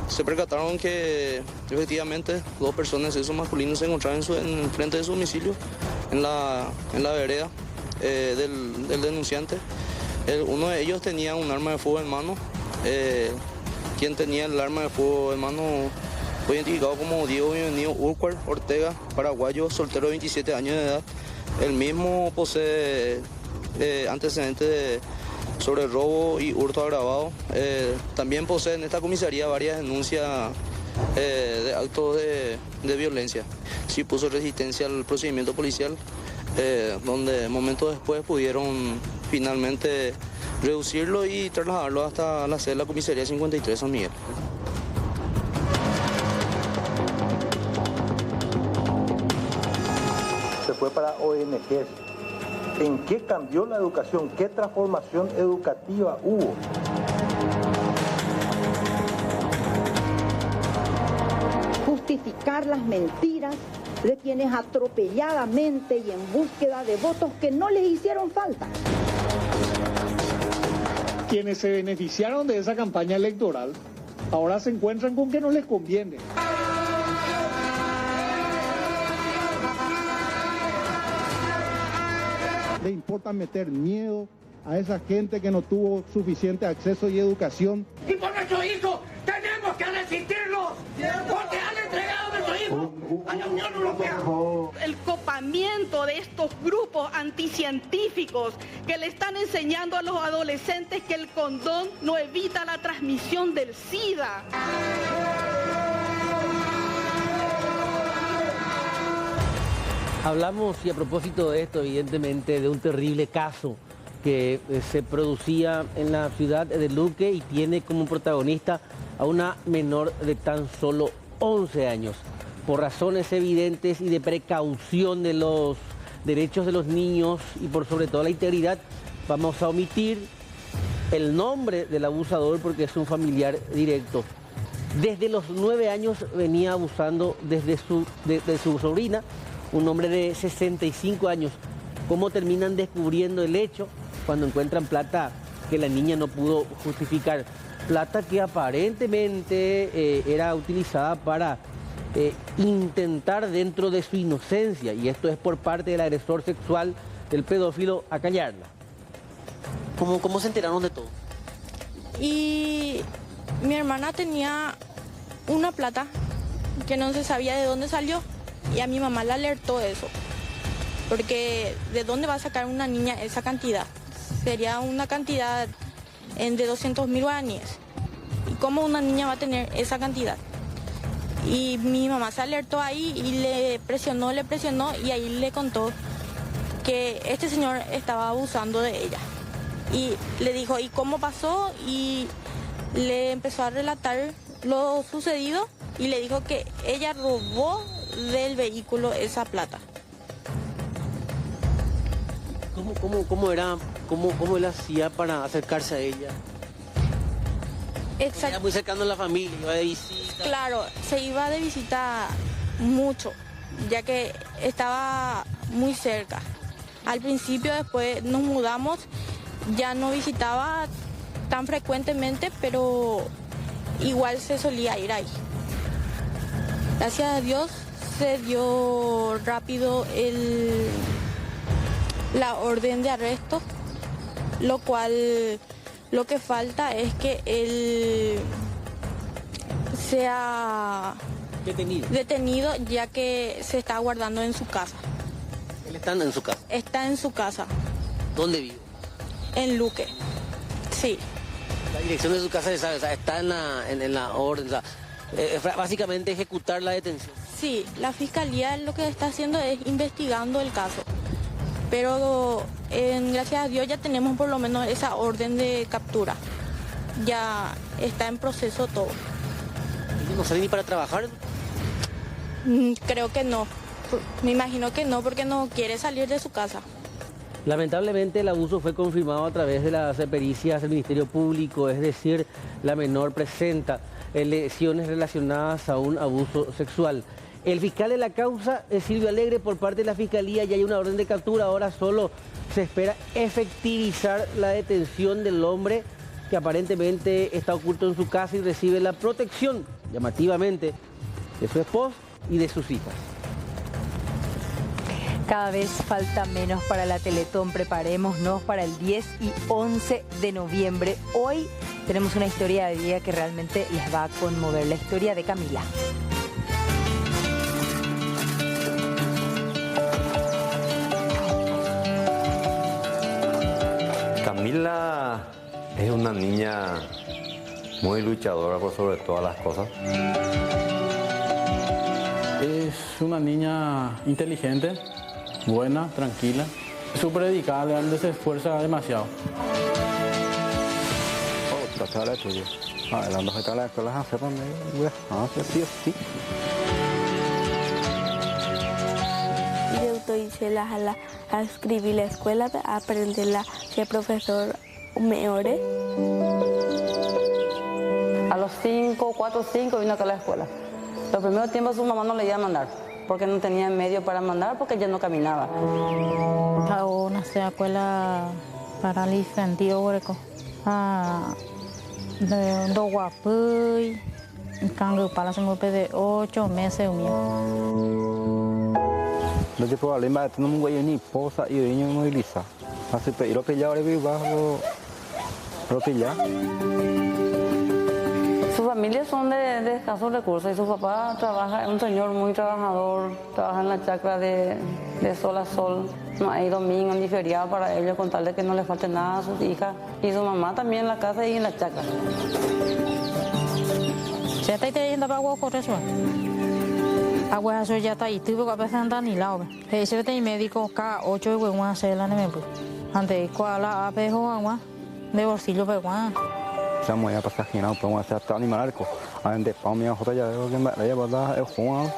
se percataron que efectivamente 2 personas de sexo masculino se encontraban en frente de su domicilio, en la vereda del denunciante. Uno de ellos tenía un arma de fuego en mano. Quien tenía el arma de fuego en mano fue identificado como Diego Bienvenido Urquhart Ortega, paraguayo, soltero de 27 años de edad. El mismo posee antecedentes sobre robo y hurto agravado. También posee en esta comisaría varias denuncias de actos de violencia. Sí puso resistencia al procedimiento policial, donde momentos después pudieron finalmente reducirlo y trasladarlo hasta la sede de la comisaría 53 San Miguel. Se fue para ONGs. ¿En qué cambió la educación? ¿Qué transformación educativa hubo? Justificar las mentiras de quienes atropelladamente y en búsqueda de votos que no les hicieron falta. Quienes se beneficiaron de esa campaña electoral ahora se encuentran con que no les conviene. Le importa meter miedo a esa gente que no tuvo suficiente acceso y educación. Y por nuestros hijos tenemos que resistirlos, porque han entregado a nuestros hijos a la Unión Europea. El copamiento de estos grupos anticientíficos que le están enseñando a los adolescentes que el condón no evita la transmisión del SIDA. Hablamos, y a propósito de esto, evidentemente, de un terrible caso que se producía en la ciudad de Luque y tiene como protagonista a una menor de tan solo 11 años. Por razones evidentes y de precaución de los derechos de los niños y por sobre todo la integridad, vamos a omitir el nombre del abusador porque es un familiar directo. Desde los 9 años venía abusando de su sobrina, un hombre de 65 años. ¿Cómo terminan descubriendo el hecho cuando encuentran plata que la niña no pudo justificar? Plata que aparentemente era utilizada para intentar dentro de su inocencia, y esto es por parte del agresor sexual, del pedófilo, acallarla. ¿Cómo se enteraron de todo? Y mi hermana tenía una plata que no se sabía de dónde salió. Y a mi mamá le alertó eso, porque ¿de dónde va a sacar una niña esa cantidad? Sería una cantidad de 200.000 guaraníes. ¿Y cómo una niña va a tener esa cantidad? Y mi mamá se alertó ahí y le presionó y ahí le contó que este señor estaba abusando de ella. Y le dijo, ¿y cómo pasó? Y le empezó a relatar lo sucedido y le dijo que ella robó del vehículo esa plata. ¿Cómo él hacía para acercarse a ella? Exacto. Era muy cercano a la familia, iba de visita. Claro, se iba de visita mucho, ya que estaba muy cerca. Al principio, después nos mudamos, ya no visitaba tan frecuentemente, pero igual se solía ir ahí. Gracias a Dios se dio rápido la orden de arresto, lo cual lo que falta es que él sea detenido ya que se está guardando en su casa. ¿Él está en su casa? Está en su casa. ¿Dónde vive? En Luque, sí. La dirección de su casa se sabe, o sea, está en la orden, o sea, básicamente ejecutar la detención. Sí, la fiscalía lo que está haciendo es investigando el caso. pero gracias a Dios ya tenemos por lo menos esa orden de captura. Ya está en proceso todo. ¿No sale ni para trabajar? Creo que no. Me imagino que no, porque no quiere salir de su casa. Lamentablemente el abuso fue confirmado a través de las pericias del Ministerio Público, es decir, la menor presenta lesiones relacionadas a un abuso sexual. El fiscal de la causa es Silvio Alegre por parte de la Fiscalía, ya hay una orden de captura, ahora solo se espera efectivizar la detención del hombre que aparentemente está oculto en su casa y recibe la protección, llamativamente, de su esposa y de sus hijas. Cada vez falta menos para la Teletón. Preparémonos para el 10 y 11 de noviembre. Hoy tenemos una historia de vida que realmente les va a conmover. La historia de Camila. Camila es una niña muy luchadora por sobre todas las cosas. Es una niña inteligente, buena, tranquila, súper dedicada, Leandro se esfuerza demasiado. Tratar de tuyo. Leandro se está en la escuela, hace para mí, sí. Yo hice a escribir la escuela, a aprender a ser profesor mejor. A los 4 o 5 vino acá a la escuela. Los primeros tiempos su mamá no le iba a mandar, porque no tenía medio para mandar, porque ella no caminaba. Hago una escuela para el infantil, de guapuy, cambio para un grupo de 8 meses. Lo que probablemente es que no me voy a ni posa y niño moviliza. Así que lo que ya ahora vivo lo que ya. Sus familias son de escasos recursos y su papá trabaja, es un señor muy trabajador, trabaja en la chacra de sol a sol. No hay domingo ni feriado para ellos, con tal de que no les falte nada a sus hijas. Y su mamá también en la casa y en la chacra. ¿Se está yendo para agua correr eso? Agua eso ya está ahí, tuve que pasar andar ni lado. Ese te médico cada 8 de huevón hacer la nemepú. Antes cuál la apejo agua de bolsillo peguán. Se me voy a pasar aquí, no podemos hacer hasta animal arco. Antes para mí otra ya veo que me la lleva el juego.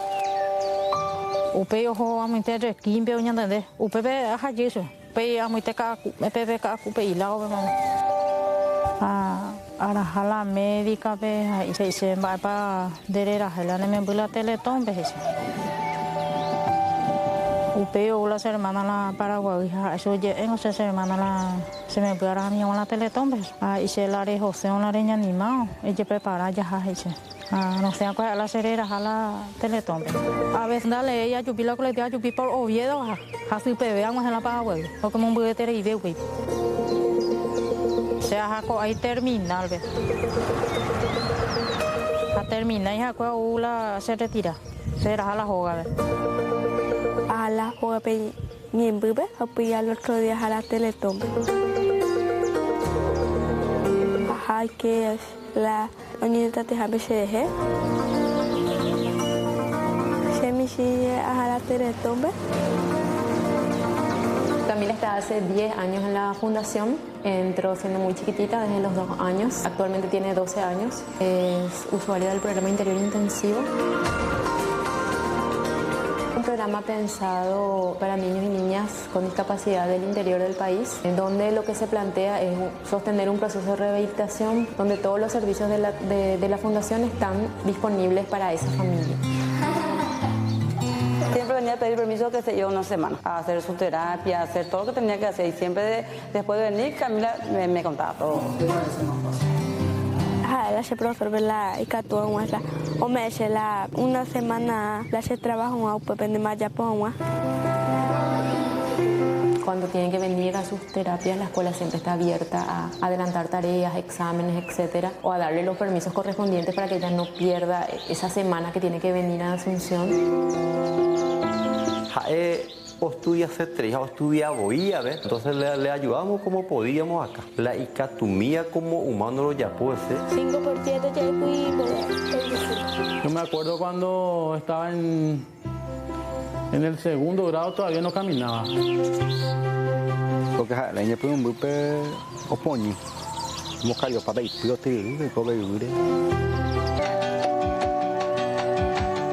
Upe ojo a mi terre quimpeo ña entender. Upe be a eso. Pe a mi teca pepe ka upe y lado a la médica be y se va para derera la nemepú Teletón be. Upeo las hermanas la Paraguay, eso en esa hermana la se me puede a mí la Teletón, y se la de José una reña animado, ella prepara ya ese. No sé cuál la cerera a la Teletón. A veces dale ella chupi la colectiva chupi por Oviedo, a su veamos en la Paraguay, o como un buetere y veo. Se jaco ahí terminal, ve. A terminar y jaco la se retira, se a la joga, A la joga pe ni bube, a pi al otro día a la Teletón. Ajá, que es la unidad de HBCG. Se me sigue a la Teletón. Camila está hace 10 años en la fundación, entró siendo muy chiquitita, desde los 2 años, actualmente tiene 12 años, es usuaria del programa Interior Intensivo. Un programa pensado para niños y niñas con discapacidad del interior del país, en donde lo que se plantea es sostener un proceso de rehabilitación donde todos los servicios de la fundación están disponibles para esa familia. Siempre venía a pedir permiso, que sé yo, una semana, a hacer su terapia, a hacer todo lo que tenía que hacer. Y siempre después de venir, Camila me contaba todo. La se profesor la y cató o me hace una semana la se trabajo a pues vende más ya ponga. Cuando tienen que venir a sus terapias, la escuela siempre está abierta a adelantar tareas, exámenes, etcétera, o a darle los permisos correspondientes para que ella no pierda esa semana que tiene que venir a Asunción. Estudia C3, estudia boía, ¿ves? Entonces le ayudamos como podíamos acá. La icatumía como humano lo ya puede ser. 5% ya fui. Yo me acuerdo cuando estaba en En el segundo grado todavía no caminaba. Porque la niña puede un bupe opoñi. Como cayó para ir, pero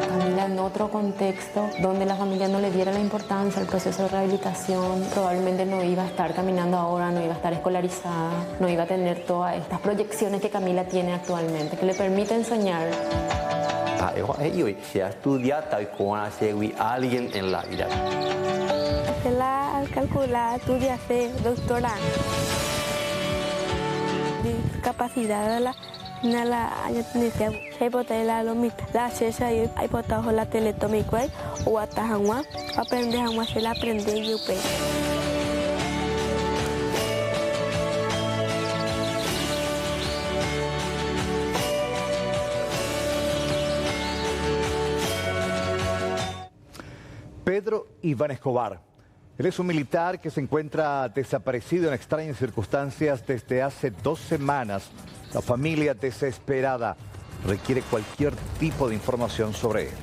Camila, en otro contexto donde la familia no le diera la importancia al proceso de rehabilitación, probablemente no iba a estar caminando ahora, no iba a estar escolarizada, no iba a tener todas estas proyecciones que Camila tiene actualmente, que le permiten soñar. Se ha estudiado tal como hace alguien en la vida. Al calcular, estudia ser doctora. Discapacidad la Indonesia, saya potong lalu mit, la saya ay potong la teletomi kuai, wata hangwa, aprende hangwa sila aprende yupe. Pedro Iván Escobar. Él es un militar que se encuentra desaparecido en extrañas circunstancias desde hace 2 semanas. La familia desesperada requiere cualquier tipo de información sobre él.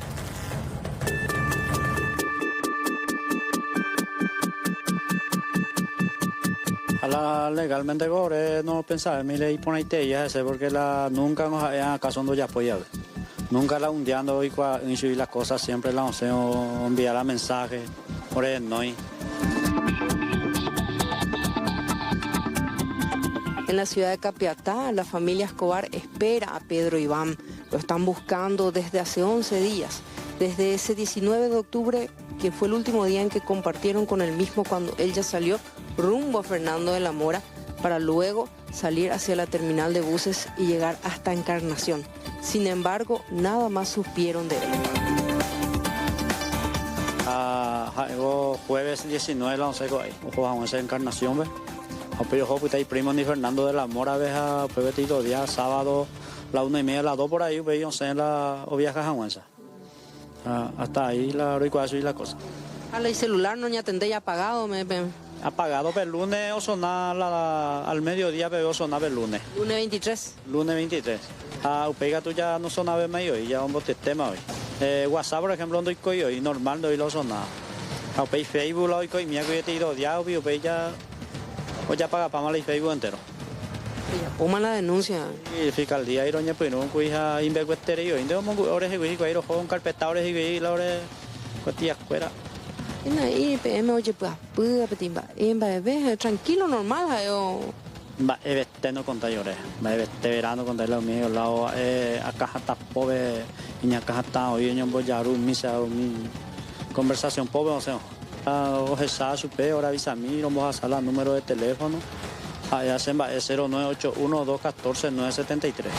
Legalmente cobre no pensaba en mi ley por ahí porque nunca nos había caso no ya apoyado. Nunca la hundiando y subir las cosas siempre la enviar mensaje por él no. En la ciudad de Capiatá, la familia Escobar espera a Pedro Iván. Lo están buscando desde hace 11 días. Desde ese 19 de octubre, que fue el último día en que compartieron con él mismo cuando él ya salió rumbo a Fernando de la Mora para luego salir hacia la terminal de buses y llegar hasta Encarnación. Sin embargo, nada más supieron de él. Jueves 19 la 11 jugamos esa Encarnación, ¿ves? Yo primo ni Fernando de la Mora, ¿ves? Fue vestido día sábado, la 1:30, las 2 por ahí, ¿ves? Yo sé la viaja jamonesa. Hasta ahí la y la cosa. El celular no ya tendré ya apagado, apagado, pero el lunes o sonar al mediodía, pero sonaba el lunes. Lunes 23. Lunes 23. Upega tú ya no sonaba el medio y ya vamos a tema hoy. WhatsApp, por ejemplo, no estoy hoy, normal no hoy lo sonaba. Upega Facebook, lo hoy, mía que he tenido ya, upega ya paga para mal el Facebook entero. Pongan la denuncia. Y fiscalía iroña pues no cuija invercuesterio, inde como ores y cuiro con carpetadores y la ore cuestia fuera. Y PM oye pues petimba, tranquilo normal yo. Va este no conta llore, va este verano conta lo mío lado acá hasta pobre y acá hasta hoy en Boyaru misa mi conversación pobre o sea. Oje sa supe ahora avisa a mí vamos a hacer el número de teléfono. Allá se va 0981 214 973.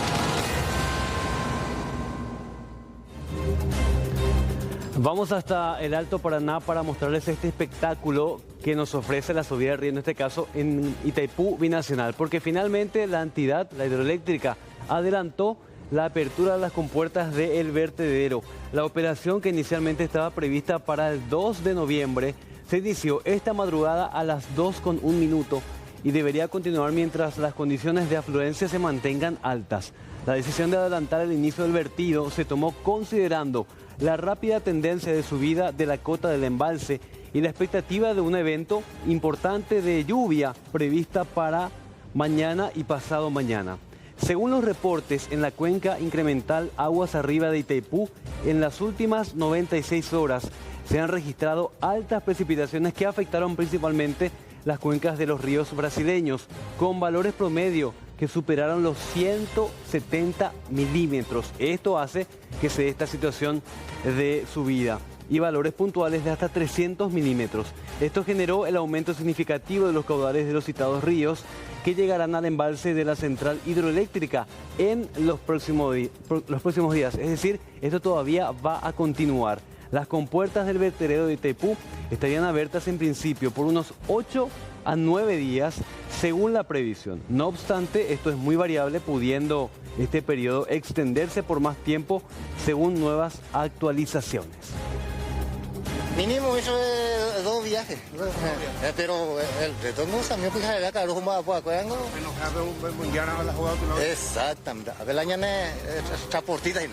Vamos hasta el Alto Paraná para mostrarles este espectáculo que nos ofrece la subida de río, en este caso en Itaipú Binacional, porque finalmente la entidad, la hidroeléctrica, adelantó la apertura de las compuertas del vertedero. La operación, que inicialmente estaba prevista para el 2 de noviembre, se inició esta madrugada a las 2:01 y debería continuar mientras las condiciones de afluencia se mantengan altas. La decisión de adelantar el inicio del vertido se tomó considerando la rápida tendencia de subida de la cota del embalse y la expectativa de un evento importante de lluvia prevista para mañana y pasado mañana. Según los reportes, en la cuenca incremental Aguas Arriba de Itaipú, en las últimas 96 horas se han registrado altas precipitaciones que afectaron principalmente las cuencas de los ríos brasileños, con valores promedio que superaron los 170 milímetros. Esto hace que se dé esta situación de subida y valores puntuales de hasta 300 milímetros. Esto generó el aumento significativo de los caudales de los citados ríos, que llegarán al embalse de la central hidroeléctrica en los próximos días. Es decir, esto todavía va a continuar. Las compuertas del vertedero de Itaipú estarían abiertas en principio por unos 8 a 9 días según la previsión. No obstante, esto es muy variable, pudiendo este periodo extenderse por más tiempo según nuevas actualizaciones. Mínimo eso es 2 viajes. Pero el retorno también pues ya caro como a cuando. Exactamente. A ver la ñana transportita ahí.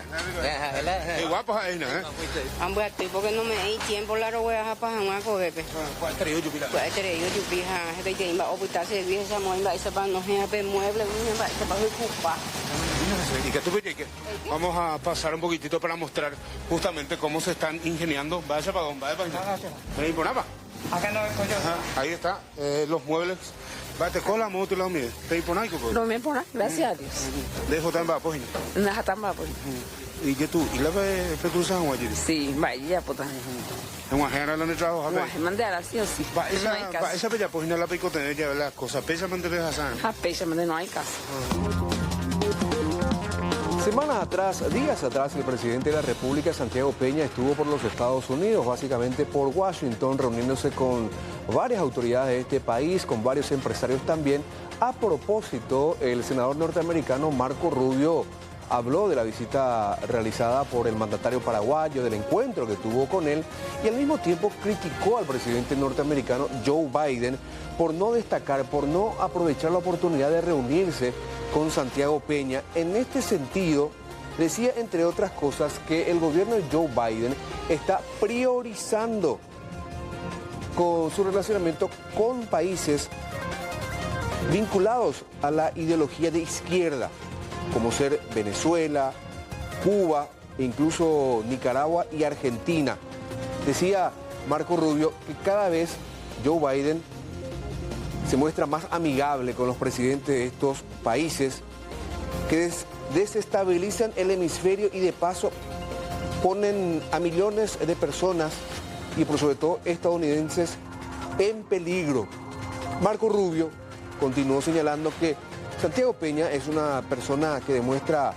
Guapo ahí, ¿no? Ambos porque no me hay tiempo la roba a pasar una cogepe. ¿Cuál te yo pila? Cuál te yo pija, de que iba a ocultar servicio esa moda esa para no se mueble, se para ocupar. ¿Y qué tú pides? Vamos a pasar un poquitito para mostrar justamente cómo se están ingeniando. Vaya para dónde, vaya para allá. ¿Me por nada? Acá no vengo yo. Ahí está, los muebles. Vete con la moto y la mía. ¿Te por nada? No me por nada, gracias a Dios. Dejo también pues. Nada también pues. ¿Y qué tú? ¿Y la ve cruzas en Guayiri? Sí, vaya puta. ¿En Guajira la trabajo? Mandé a la sí o sí. Esa bella pues no la pico tener ya las cosas. Pesa mantener a sana. Pesa mantener no hay caso. Semanas atrás, días atrás, el presidente de la República, Santiago Peña, estuvo por los Estados Unidos, básicamente por Washington, reuniéndose con varias autoridades de este país, con varios empresarios también. A propósito, el senador norteamericano Marco Rubio habló de la visita realizada por el mandatario paraguayo, del encuentro que tuvo con él, y al mismo tiempo criticó al presidente norteamericano Joe Biden por no destacar, por no aprovechar la oportunidad de reunirse con Santiago Peña. En este sentido, decía, entre otras cosas, que el gobierno de Joe Biden está priorizando con su relacionamiento con países vinculados a la ideología de izquierda, como ser Venezuela, Cuba, e incluso Nicaragua y Argentina. Decía Marco Rubio que cada vez Joe Biden se muestra más amigable con los presidentes de estos países que desestabilizan el hemisferio y de paso ponen a millones de personas y por sobre todo estadounidenses en peligro. Marco Rubio continuó señalando que Santiago Peña es una persona que demuestra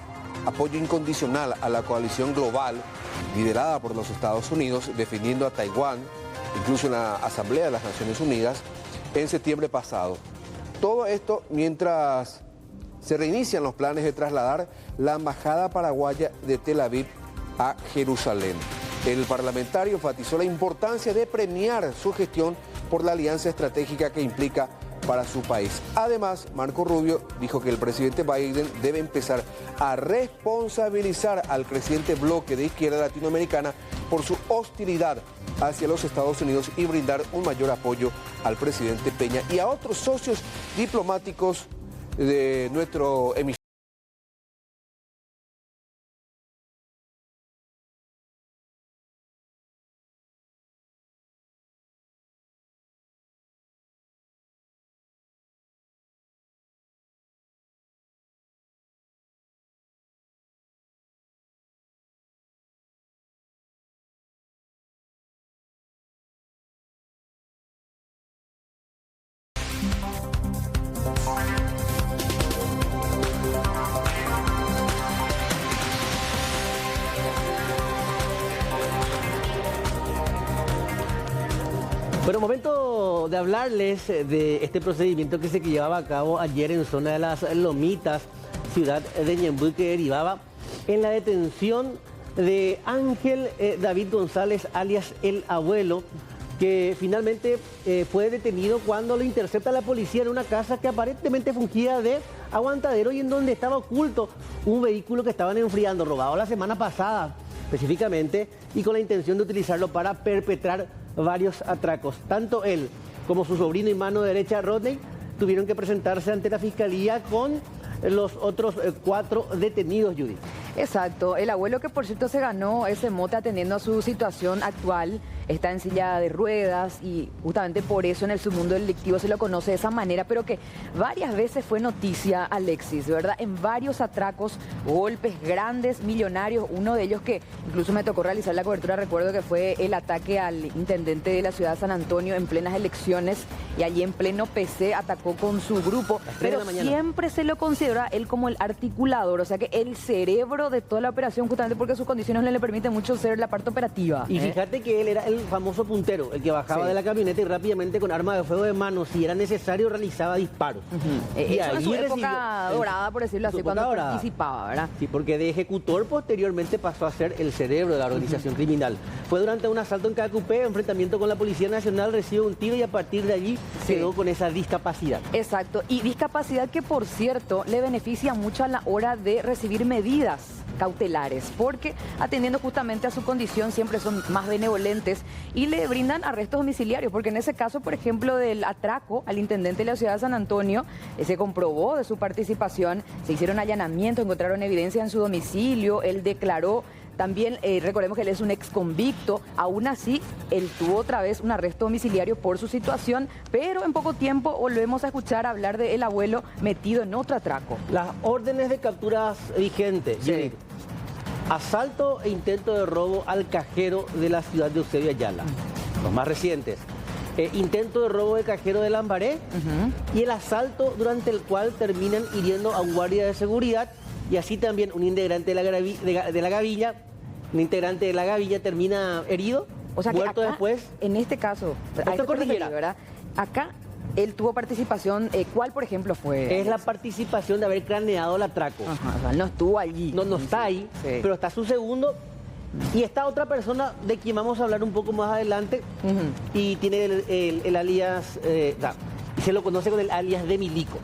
apoyo incondicional a la coalición global liderada por los Estados Unidos, defendiendo a Taiwán, incluso en la Asamblea de las Naciones Unidas, en septiembre pasado. Todo esto mientras se reinician los planes de trasladar la embajada paraguaya de Tel Aviv a Jerusalén. El parlamentario enfatizó la importancia de premiar su gestión por la alianza estratégica que implica para su país. Además, Marco Rubio dijo que el presidente Biden debe empezar a responsabilizar al creciente bloque de izquierda latinoamericana por su hostilidad hacia los Estados Unidos y brindar un mayor apoyo al presidente Peña y a otros socios diplomáticos de nuestro hemisferio. Bueno, momento de hablarles de este procedimiento que se llevaba a cabo ayer en zona de las Lomitas, ciudad de Ñemby, que derivaba en la detención de Ángel David González, alias El Abuelo, que finalmente fue detenido cuando lo intercepta la policía en una casa que aparentemente fungía de aguantadero y en donde estaba oculto un vehículo que estaban enfriando, robado la semana pasada específicamente, y con la intención de utilizarlo para perpetrar varios atracos. Tanto él como su sobrino y mano derecha, Rodney, tuvieron que presentarse ante la fiscalía con los otros 4 detenidos, Judith. Exacto. El abuelo, que por cierto se ganó ese mote atendiendo a su situación actual, está en silla de ruedas y justamente por eso en el submundo delictivo se lo conoce de esa manera, pero que varias veces fue noticia, Alexis, ¿verdad? En varios atracos, golpes grandes, millonarios, uno de ellos que incluso me tocó realizar la cobertura, recuerdo que fue el ataque al intendente de la ciudad de San Antonio en plenas elecciones y allí en pleno PC atacó con su grupo, pero siempre se lo considera él como el articulador, o sea que el cerebro de toda la operación, justamente porque sus condiciones no le permiten mucho ser la parte operativa. Y fíjate que él era el el famoso puntero, el que bajaba Sí. de la camioneta y rápidamente con arma de fuego de mano, si era necesario, realizaba disparos. Y Eso en su ahí época dorada, por decirlo así, su cuando época dorada. participaba, ¿verdad? Sí, porque de ejecutor posteriormente pasó a ser el cerebro de la organización criminal. Fue durante un asalto en Cacupé, enfrentamiento con la Policía Nacional, recibe un tiro y a partir de allí quedó con esa discapacidad. Exacto, y discapacidad que por cierto le beneficia mucho a la hora de recibir medidas cautelares, porque atendiendo justamente a su condición siempre son más benevolentes y le brindan arrestos domiciliarios, porque en ese caso, por ejemplo, del atraco al intendente de la ciudad de San Antonio, se comprobó de su participación, se hicieron allanamientos, encontraron evidencia en su domicilio, él declaró. También recordemos que él es un ex convicto, aún así él tuvo otra vez un arresto domiciliario por su situación, pero en poco tiempo volvemos a escuchar hablar del abuelo metido en otro atraco. Las órdenes de capturas vigentes, Jenny. Asalto e intento de robo al cajero de la ciudad de Eusebio Ayala, los más recientes. Intento de robo de cajero de Lambaré y el asalto durante el cual terminan hiriendo a un guardia de seguridad y así también un integrante de la gavilla, un integrante de la gavilla termina herido, O sea que muerto acá, después. en este caso, a esto te referís, ¿verdad? Acá él tuvo participación, ¿cuál por ejemplo fue? Es la participación de haber craneado el atraco. Ajá, o sea, él no estuvo allí. No está ahí, Sí. pero está su segundo. Y está otra persona de quien vamos a hablar un poco más adelante y tiene el alias, se lo conoce con el alias de Milico.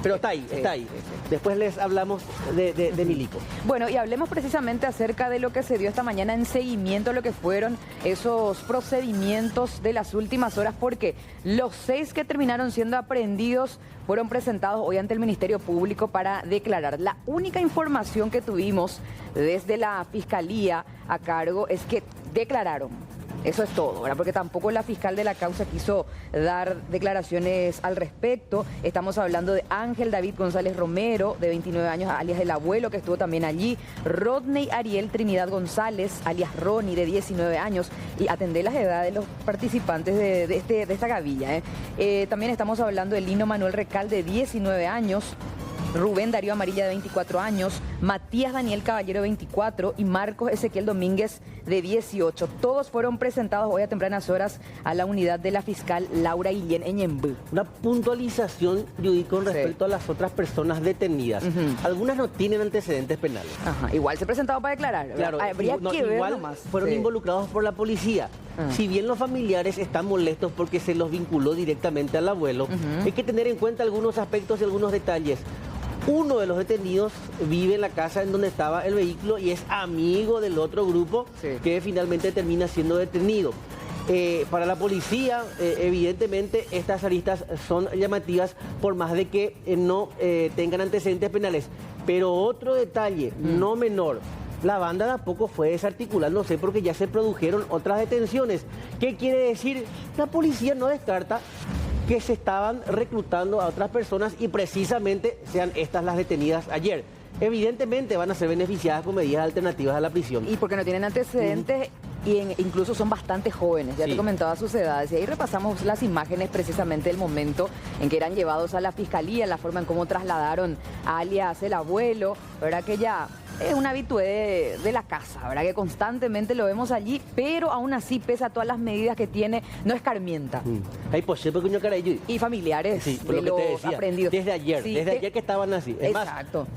Pero está ahí, está ahí. Después les hablamos de Milico. Bueno, y hablemos precisamente acerca de lo que se dio esta mañana en seguimiento a lo que fueron esos procedimientos de las últimas horas, porque los 6 que terminaron siendo aprehendidos fueron presentados hoy ante el Ministerio Público para declarar. La única información que tuvimos desde la Fiscalía a cargo es que declararon. Eso es todo, ¿verdad? Porque tampoco la fiscal de la causa quiso dar declaraciones al respecto. Estamos hablando de Ángel David González Romero, de 29 años, alias el abuelo, que estuvo también allí. Rodney Ariel Trinidad González, alias Ronnie, de 19 años. Y atendé las edades de los participantes de esta gavilla. También estamos hablando de Lino Manuel Recal, de 19 años. Rubén Darío Amarilla, de 24 años, Matías Daniel Caballero, de 24, y Marcos Ezequiel Domínguez, de 18. Todos fueron presentados hoy a tempranas horas a la unidad de la fiscal Laura Guillén en Ñemby. Una puntualización, Judy, con respecto a las otras personas detenidas. Algunas no tienen antecedentes penales. Ajá, igual se presentaron para declarar. Claro, habría que ver igual nomás. fueron involucrados por la policía. Si bien los familiares están molestos porque se los vinculó directamente al abuelo, hay que tener en cuenta algunos aspectos y algunos detalles. Uno de los detenidos vive en la casa en donde estaba el vehículo y es amigo del otro grupo que finalmente termina siendo detenido. Para la policía, evidentemente, estas aristas son llamativas por más de que no tengan antecedentes penales. Pero otro detalle, no menor, la banda de a poco fue desarticulándose porque ya se produjeron otras detenciones. ¿Qué quiere decir? La policía no descarta que se estaban reclutando a otras personas y precisamente sean estas las detenidas ayer. Evidentemente van a ser beneficiadas con medidas alternativas a la prisión. Y porque no tienen antecedentes incluso son bastante jóvenes, ya te comentaba sus edades. Y ahí repasamos las imágenes precisamente del momento en que eran llevados a la fiscalía, la forma en cómo trasladaron a alias el abuelo, ¿verdad? Que ya es un habitué de la casa, ¿verdad? Que constantemente lo vemos allí, pero aún así, pese a todas las medidas que tiene, no escarmienta. Y familiares de los aprendidos. Desde ayer, ayer que estaban así. Es exacto.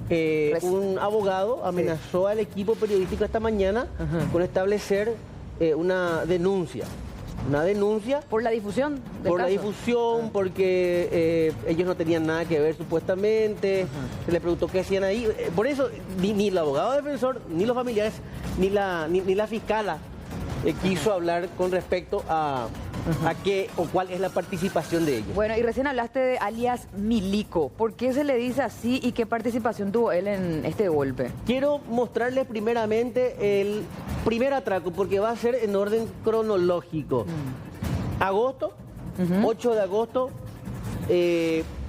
Más, un abogado amenazó al equipo periodístico esta mañana con establecer una denuncia. Una denuncia. ¿Por la difusión del Por la caso? difusión, porque ellos no tenían nada que ver supuestamente. Se le preguntó qué hacían ahí. Por eso, ni el abogado defensor, ni los familiares, ni la fiscala quiso hablar con respecto a qué o cuál es la participación de ellos. Bueno, y recién hablaste de alias Milico. ¿Por qué se le dice así y qué participación tuvo él en este golpe? Quiero mostrarles primeramente el primer atraco, porque va a ser en orden cronológico. Agosto, 8 de agosto,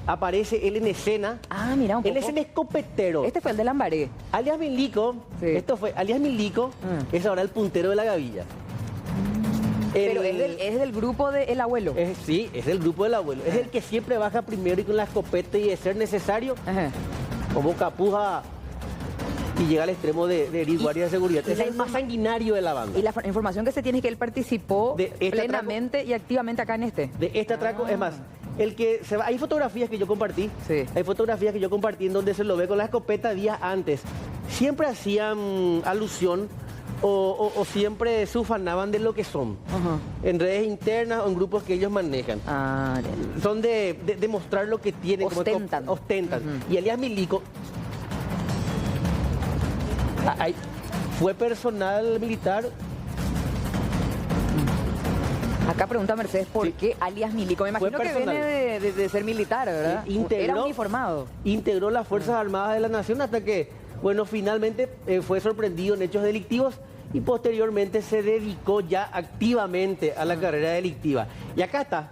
aparece él en escena. Ah, mira un poco. Él es el escopetero. Este fue el de Lambaré. Alias Milico, esto fue, alias Milico, es ahora el puntero de la gavilla. Pero es del grupo del abuelo. Sí, es del grupo del abuelo. Es el que siempre baja primero y con la escopeta y de ser necesario, como Capuja y llega al extremo de herir guardias de seguridad. Es el más sanguinario de la banda. Y la información que se tiene es que él participó plenamente y activamente acá en este. De este atraco, es más, el que se va, hay fotografías que yo compartí, hay fotografías que yo compartí en donde se lo ve con la escopeta días antes. Siempre hacían alusión o siempre se ufanaban de lo que son, en redes internas o en grupos que ellos manejan. Son de mostrar lo que tienen. Ostentan. Y Elías Milico fue personal militar. Acá pregunta Mercedes, ¿por qué alias Milico? Me imagino que viene de ser militar, ¿verdad? Era uniformado. Integró las Fuerzas Armadas de la Nación hasta que, bueno, finalmente fue sorprendido en hechos delictivos y posteriormente se dedicó ya activamente a la carrera delictiva. Y acá está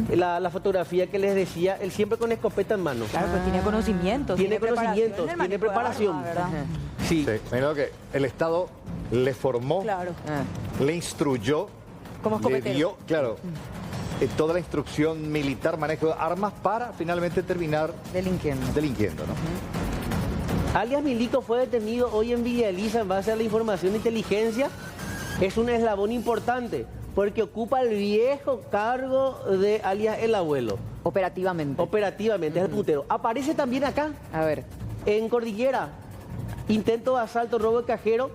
la fotografía que les decía, él siempre con escopeta en mano. Claro, pues tiene conocimientos. Tiene conocimientos, tiene preparación. Sí. Menos que el Estado le formó, le instruyó, le dio, toda la instrucción militar, manejo de armas para finalmente terminar delinquiendo, ¿no? Alias Milico fue detenido hoy en Villa Elisa en base a la información de inteligencia. Es un eslabón importante porque ocupa el viejo cargo de alias El Abuelo. Operativamente. Operativamente, es el puntero. Aparece también acá. A ver. En Cordillera. Intento de asalto, robo de cajero,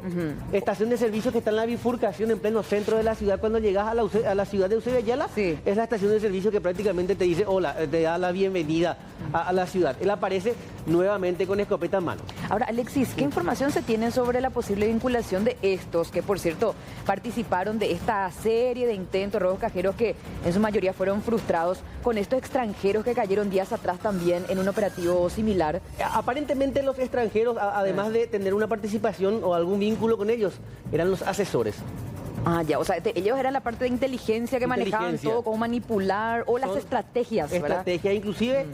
estación de servicio que está en la bifurcación en pleno centro de la ciudad. Cuando llegas a la ciudad de Eusebio Ayala, es la estación de servicio que prácticamente te dice hola, te da la bienvenida a la ciudad. Él aparece nuevamente con escopeta en mano. Ahora, Alexis, ¿qué información se tiene sobre la posible vinculación de estos, que por cierto participaron de esta serie de intentos, robos cajeros que en su mayoría fueron frustrados, con estos extranjeros que cayeron días atrás también en un operativo similar? Aparentemente los extranjeros, además de tener una participación o algún vínculo con ellos, eran los asesores. Ya, o sea, ellos eran la parte de inteligencia que manejaban todo, cómo manipular, o las estrategias, ¿verdad? Estrategias, inclusive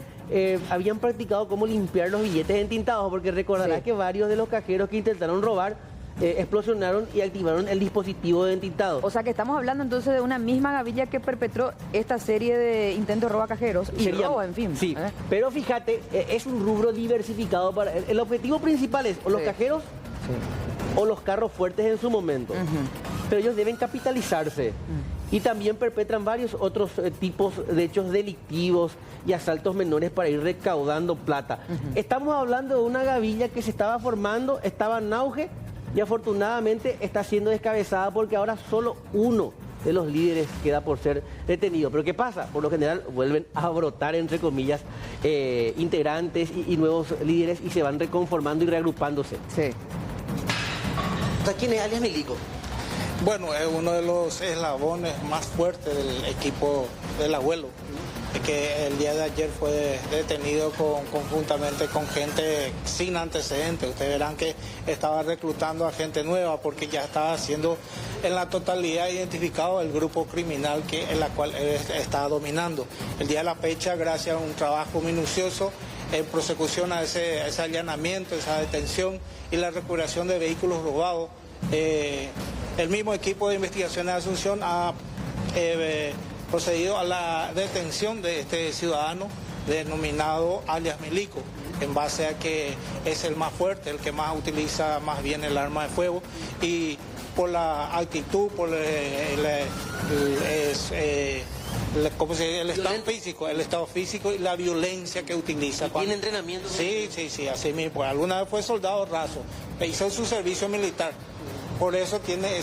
habían practicado cómo limpiar los billetes entintados, porque recordarás que varios de los cajeros que intentaron robar explosionaron y activaron el dispositivo de entintado. O sea que estamos hablando entonces de una misma gavilla que perpetró esta serie de intentos de robo a cajeros y robo, en fin. Sí, pero fíjate, es un rubro diversificado. El objetivo principal es o los cajeros o los carros fuertes en su momento. Pero ellos deben capitalizarse. Y también perpetran varios otros tipos de hechos delictivos y asaltos menores para ir recaudando plata. Estamos hablando de una gavilla que se estaba formando, estaba en auge y afortunadamente está siendo descabezada porque ahora solo uno de los líderes queda por ser detenido. Pero ¿qué pasa? Por lo general vuelven a brotar, entre comillas, integrantes y nuevos líderes y se van reconformando y reagrupándose. ¿Quién es alias Milico? Bueno, es uno de los eslabones más fuertes del equipo del Abuelo, que el día de ayer fue detenido conjuntamente con gente sin antecedentes. Ustedes verán que estaba reclutando a gente nueva porque ya estaba siendo en la totalidad identificado el grupo criminal en la cual él está dominando. El día de la fecha, gracias a un trabajo minucioso en prosecución a ese allanamiento, esa detención y la recuperación de vehículos robados, el mismo equipo de investigación de Asunción ha procedido a la detención de este ciudadano denominado alias Milico, en base a que es el más fuerte, el que más utiliza más bien el arma de fuego, y por la actitud, por el estado físico y la violencia que utiliza. ¿Tiene entrenamiento? Sí, así mismo. Alguna vez fue soldado raso, hizo su servicio militar, por eso tiene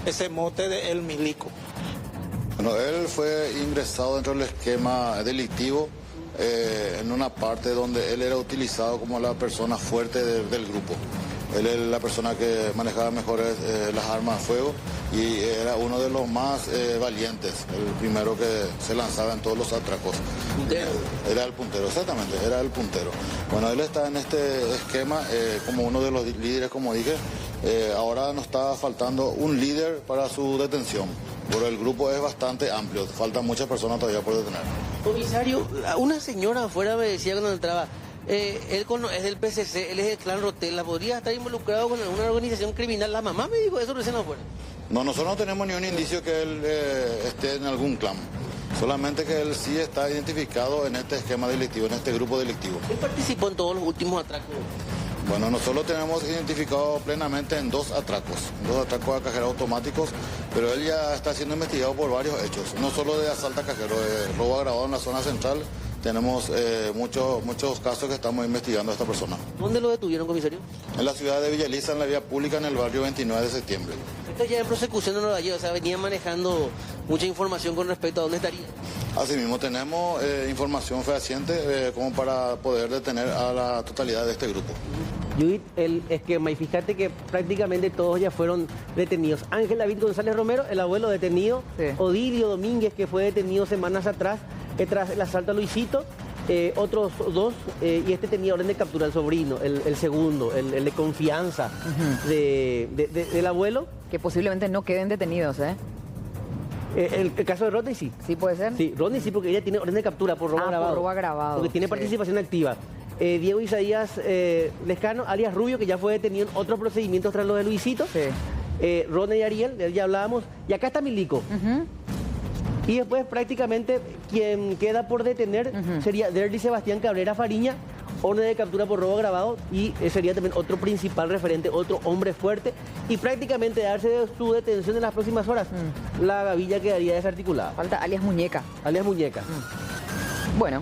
ese mote de el Milico. Bueno, él fue ingresado dentro del esquema delictivo en una parte donde él era utilizado como la persona fuerte del grupo. Él es la persona que manejaba mejor las armas de fuego y era uno de los más valientes, el primero que se lanzaba en todos los atracos. Era el puntero, exactamente, era el puntero. Bueno, él está en este esquema como uno de los líderes, como dije. Ahora nos está faltando un líder para su detención, pero el grupo es bastante amplio, faltan muchas personas todavía por detener. Comisario, una señora afuera me decía cuando entraba, él es del PCC, él es del clan Rotella, ¿podría estar involucrado con alguna organización criminal? La mamá me dijo eso recién afuera. No, nosotros no tenemos ni un indicio que él esté en algún clan. Solamente que él sí está identificado en este esquema delictivo, en este grupo delictivo. ¿Él participó en todos los últimos atracos? Bueno, nosotros tenemos identificado plenamente en 2 atracos a cajeros automáticos, pero él ya está siendo investigado por varios hechos, no solo de asalto a cajero, robo agravado en la zona central. Tenemos muchos casos que estamos investigando a esta persona. ¿Dónde lo detuvieron, comisario? En la ciudad de Villa Elisa, en la vía pública, en el barrio 29 de septiembre. Esto ya en prosecución de Nueva York, o sea, venía manejando mucha información con respecto a dónde estaría. Asimismo, tenemos información fehaciente como para poder detener a la totalidad de este grupo. Judith, el esquema, y fíjate que prácticamente todos ya fueron detenidos. Ángel David González Romero, el abuelo detenido. Sí. Odirio Domínguez, que fue detenido semanas atrás, tras el asalto a Luisito. Otros 2, y este tenía orden de captura, el sobrino, el segundo, el de confianza del abuelo. Que posiblemente no queden detenidos, ¿eh? El caso de Rodney sí. ¿Sí puede ser? Sí, Rodney sí, porque ella tiene orden de captura por robo agravado. Por robo agravado. Porque tiene participación activa. Diego Isaías Lescano, alias Rubio, que ya fue detenido en otros procedimientos tras lo de Luisito. Sí. Rodney Ariel, de él ya hablábamos. Y acá está Milico. Y después prácticamente quien queda por detener sería Derly Sebastián Cabrera Fariña, orden de captura por robo agravado, y sería también otro principal referente, otro hombre fuerte, y prácticamente darse de su detención en las próximas horas, la gavilla quedaría desarticulada. Falta alias Muñeca. Alias Muñeca. Bueno.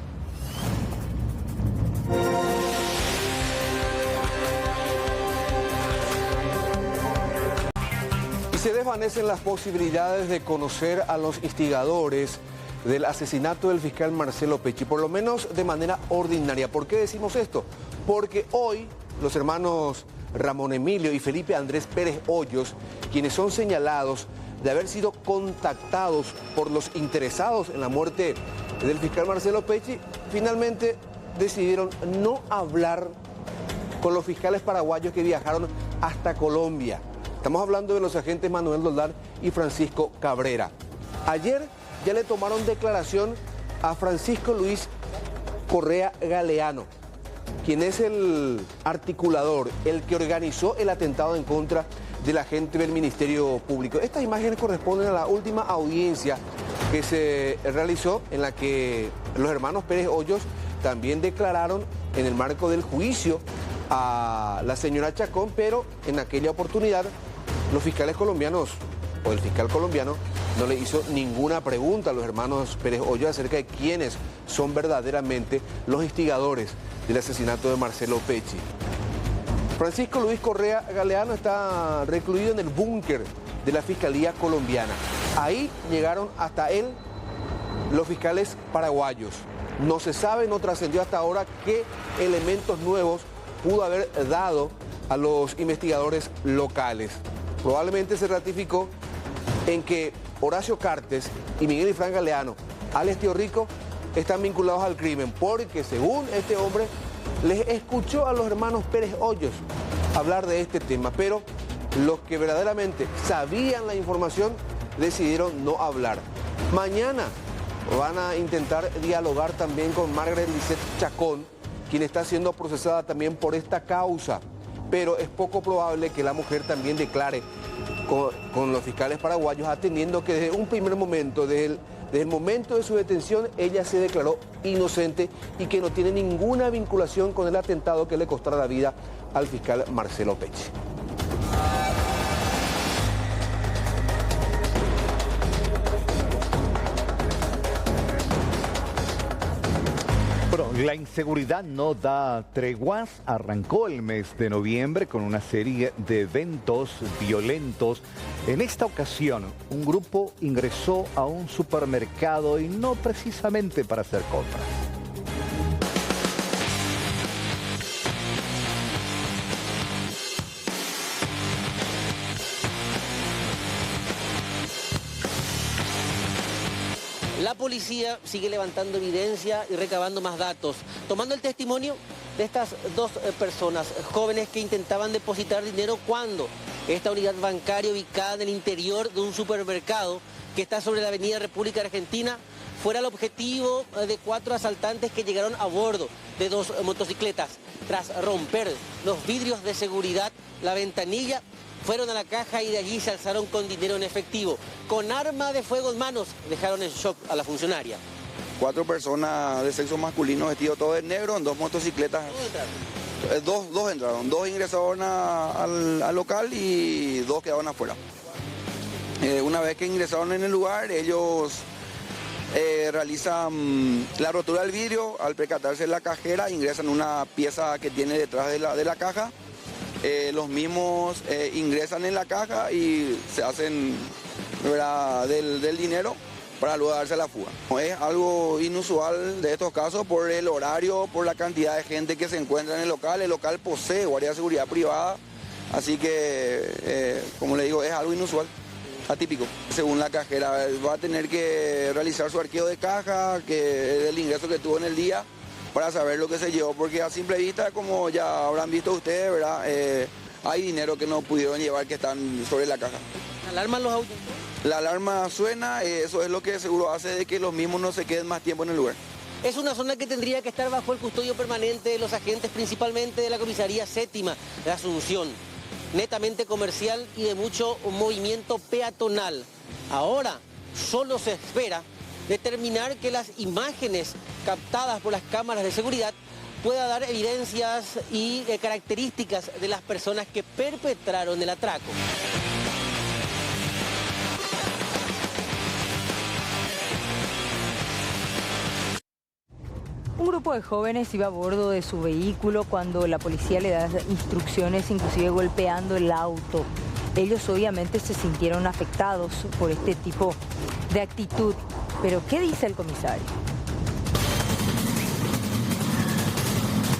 Se desvanecen las posibilidades de conocer a los instigadores del asesinato del fiscal Marcelo Pecci, por lo menos de manera ordinaria. ¿Por qué decimos esto? Porque hoy los hermanos Ramón Emilio y Felipe Andrés Pérez Hoyos, quienes son señalados de haber sido contactados por los interesados en la muerte del fiscal Marcelo Pecci, finalmente decidieron no hablar con los fiscales paraguayos que viajaron hasta Colombia. Estamos hablando de los agentes Manuel Doldán y Francisco Cabrera. Ayer ya le tomaron declaración a Francisco Luis Correa Galeano, quien es el articulador, el que organizó el atentado en contra del agente del Ministerio Público. Estas imágenes corresponden a la última audiencia que se realizó, en la que los hermanos Pérez Hoyos también declararon en el marco del juicio a la señora Chacón, pero en aquella oportunidad los fiscales colombianos, o el fiscal colombiano, no le hizo ninguna pregunta a los hermanos Pérez Hoyos acerca de quiénes son verdaderamente los instigadores del asesinato de Marcelo Pecci. Francisco Luis Correa Galeano está recluido en el búnker de la Fiscalía colombiana. Ahí llegaron hasta él los fiscales paraguayos. No se sabe, no trascendió hasta ahora qué elementos nuevos pudo haber dado a los investigadores locales. Probablemente se ratificó en que Horacio Cartes y Miguel Ifrán Galeano, alias Tío Rico, están vinculados al crimen, porque según este hombre les escuchó a los hermanos Pérez Hoyos hablar de este tema, pero los que verdaderamente sabían la información decidieron no hablar. Mañana van a intentar dialogar también con Margaret Lisette Chacón, quien está siendo procesada también por esta causa, pero es poco probable que la mujer también declare con los fiscales paraguayos, atendiendo que desde un primer momento, desde el momento de su detención, ella se declaró inocente y que no tiene ninguna vinculación con el atentado que le costará la vida al fiscal Marcelo Pecci. La inseguridad no da treguas. Arrancó el mes de noviembre con una serie de eventos violentos. En esta ocasión, un grupo ingresó a un supermercado y no precisamente para hacer compras. La policía sigue levantando evidencia y recabando más datos, tomando el testimonio de estas 2 personas jóvenes que intentaban depositar dinero cuando esta unidad bancaria ubicada en el interior de un supermercado que está sobre la avenida República Argentina fuera el objetivo de 4 asaltantes que llegaron a bordo de 2 motocicletas. Tras romper los vidrios de seguridad, la ventanilla, fueron a la caja y de allí se alzaron con dinero en efectivo. Con arma de fuego en manos, dejaron en shock a la funcionaria. 4 personas de sexo masculino vestidos todos de negro en 2 motocicletas. Dos entraron, 2 ingresaron al local y 2 quedaron afuera. Una vez que ingresaron en el lugar, ellos realizan la rotura del vidrio. Al percatarse de la cajera, ingresan una pieza que tiene detrás de la caja. Los mismos ingresan en la caja y se hacen, ¿verdad?, del dinero para luego darse la fuga. Es algo inusual de estos casos por el horario, por la cantidad de gente que se encuentra en el local. El local posee guardia de seguridad privada, así que, como le digo, es algo inusual, atípico. Según la cajera, va a tener que realizar su arqueo de caja, que el ingreso que tuvo en el día, para saber lo que se llevó, porque a simple vista, como ya habrán visto ustedes, ¿verdad?, hay dinero que no pudieron llevar que están sobre la caja. ¿La alarma los ahuyentó? La alarma suena, eso es lo que seguro hace de que los mismos no se queden más tiempo en el lugar. Es una zona que tendría que estar bajo el custodio permanente de los agentes, principalmente de la comisaría 7ª de Asunción, netamente comercial y de mucho movimiento peatonal. Ahora solo se espera determinar que las imágenes captadas por las cámaras de seguridad pueda dar evidencias y características de las personas que perpetraron el atraco. Un grupo de jóvenes iba a bordo de su vehículo cuando la policía le da instrucciones, inclusive golpeando el auto. Ellos obviamente se sintieron afectados por este tipo de actitud. Pero, ¿qué dice el comisario?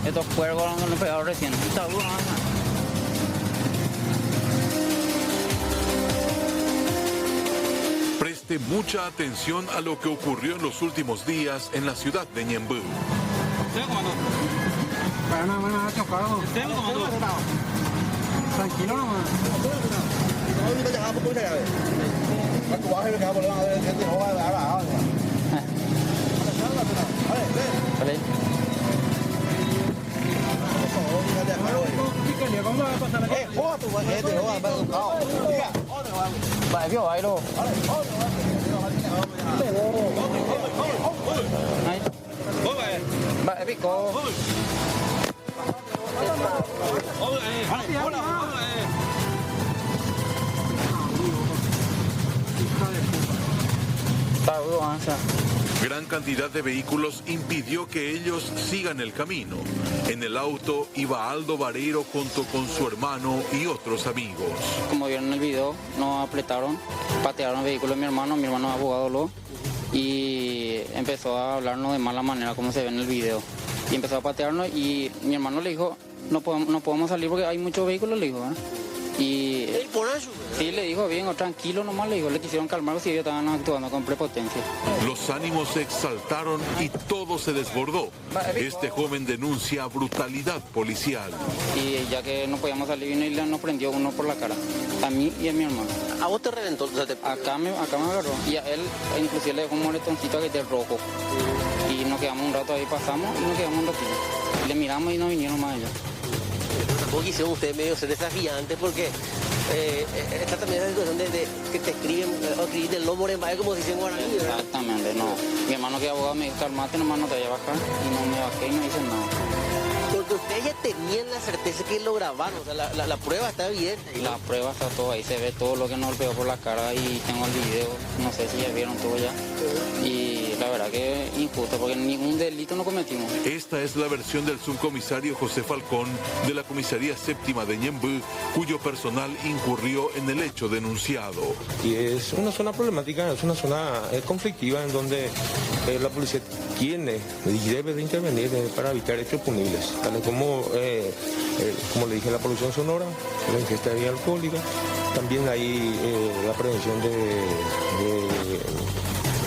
Estos cuervos han pegado recién. Preste mucha atención a lo que ocurrió en los últimos días en la ciudad de Ñemby. Tranquilo nomás. Gran cantidad de vehículos impidió que ellos sigan el camino. En el auto iba Aldo Vareiro junto con su hermano y otros amigos. Como vieron en el video, nos apretaron, patearon el vehículo de mi hermano es abogado y empezó a hablarnos de mala manera como se ve en el video. Y empezó a patearnos y mi hermano le dijo, no podemos salir porque hay muchos vehículos, le dijo, ¿eh? Y sí, le dijo bien, tranquilo nomás, le dijo, le quisieron calmar si ellos estaban actuando con prepotencia. Los ánimos se exaltaron y todo se desbordó. Este joven denuncia brutalidad policial. Y ya que no podíamos salir, vino y nos prendió uno por la cara, a mí y a mi hermano. ¿A vos te reventó? Acá me agarró y a él inclusive le dejó un moretoncito que de rojo. Y nos quedamos un rato ahí, pasamos y nos quedamos un ratito. Le miramos y no vinieron más ellos. Tampoco quisieron ustedes medio ser desafiantes porque está también la situación de que te escriben o escribir del lomo en como dicen guaraní, ¿verdad? Exactamente, no. Mi hermano que es abogado me dijo, calmate nomás, no te voy a bajar. Y no me bajé y no hice nada. Porque ustedes ya tenían la certeza que lo grabaron, o sea, la prueba está evidente. La prueba está todo ahí, se ve todo lo que nos golpeó por la cara y tengo el video, no sé si ya vieron todo ya. Y la verdad que es injusto porque ningún delito no cometimos. Esta es la versión del subcomisario José Falcón de la comisaría 7ª de Ñemby, cuyo personal incurrió en el hecho denunciado. Y es una zona problemática, es una zona conflictiva en donde la policía tiene y debe de intervenir para evitar hechos punibles, tales como le dije, la polución sonora, la ingesta de bebida alcohólica, también hay la prevención de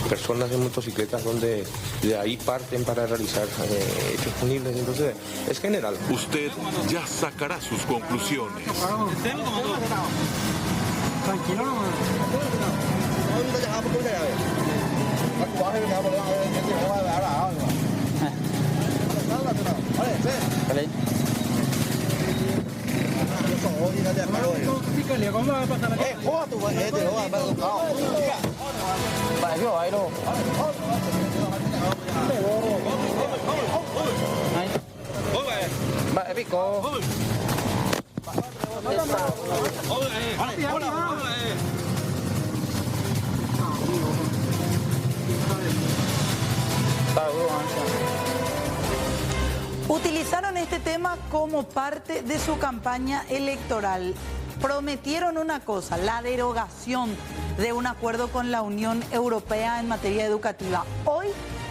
personas en motocicletas donde de ahí parten para realizar hechos punibles, entonces es general. Usted ya sacará sus conclusiones. Tranquilo nomás. Utilizaron este tema como parte de su campaña electoral. Prometieron una cosa, la derogación de un acuerdo con la Unión Europea en materia educativa. Hoy,